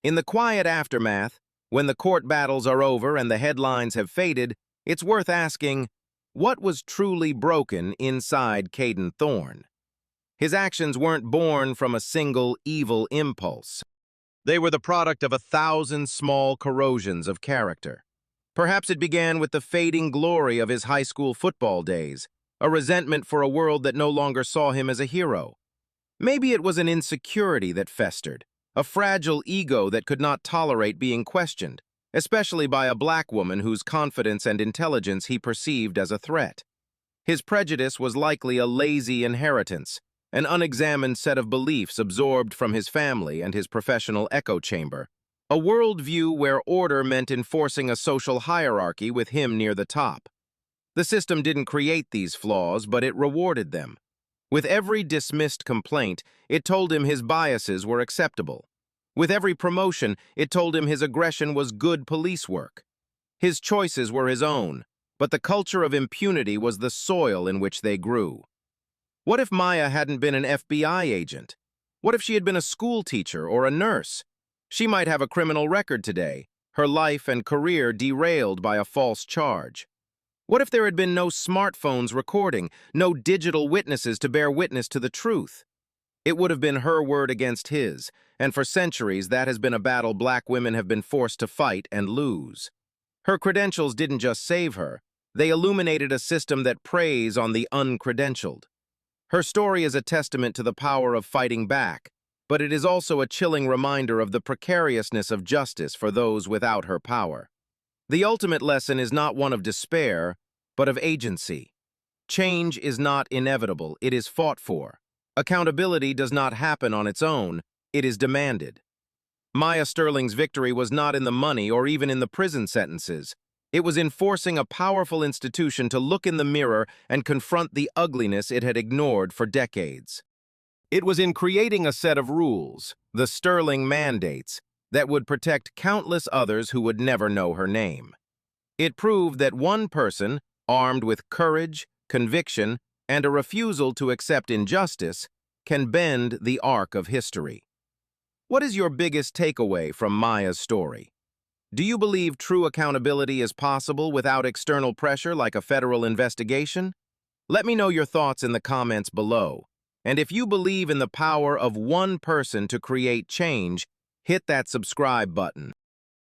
In the quiet aftermath, when the court battles are over and the headlines have faded, it's worth asking, What was truly broken inside Caden Thorne? His actions weren't born from a single evil impulse. They were the product of 1,000 small corrosions of character. Perhaps it began with the fading glory of his high school football days, a resentment for a world that no longer saw him as a hero. Maybe it was an insecurity that festered, a fragile ego that could not tolerate being questioned, especially by a black woman whose confidence and intelligence he perceived as a threat. His prejudice was likely a lazy inheritance, an unexamined set of beliefs absorbed from his family and his professional echo chamber, a worldview where order meant enforcing a social hierarchy with him near the top. The system didn't create these flaws, but it rewarded them. With every dismissed complaint, it told him his biases were acceptable. With every promotion, it told him his aggression was good police work. His choices were his own, but the culture of impunity was the soil in which they grew. What if Maya hadn't been an FBI agent? What if she had been a school teacher or a nurse? She might have a criminal record today, her life and career derailed by a false charge. What if there had been no smartphones recording, no digital witnesses to bear witness to the truth? It would have been her word against his, and for centuries that has been a battle black women have been forced to fight and lose. Her credentials didn't just save her, they illuminated a system that preys on the uncredentialed. Her story is a testament to the power of fighting back, but it is also a chilling reminder of the precariousness of justice for those without her power. The ultimate lesson is not one of despair, but of agency. Change is not inevitable, it is fought for. Accountability does not happen on its own, it is demanded. Maya Sterling's victory was not in the money or even in the prison sentences. It was in forcing a powerful institution to look in the mirror and confront the ugliness it had ignored for decades. It was in creating a set of rules, the Sterling mandates, that would protect countless others who would never know her name. It proved that one person, armed with courage, conviction, and a refusal to accept injustice, can bend the arc of history. What is your biggest takeaway from Maya's story? Do you believe true accountability is possible without external pressure like a federal investigation? Let me know your thoughts in the comments below. And if you believe in the power of one person to create change, hit that subscribe button.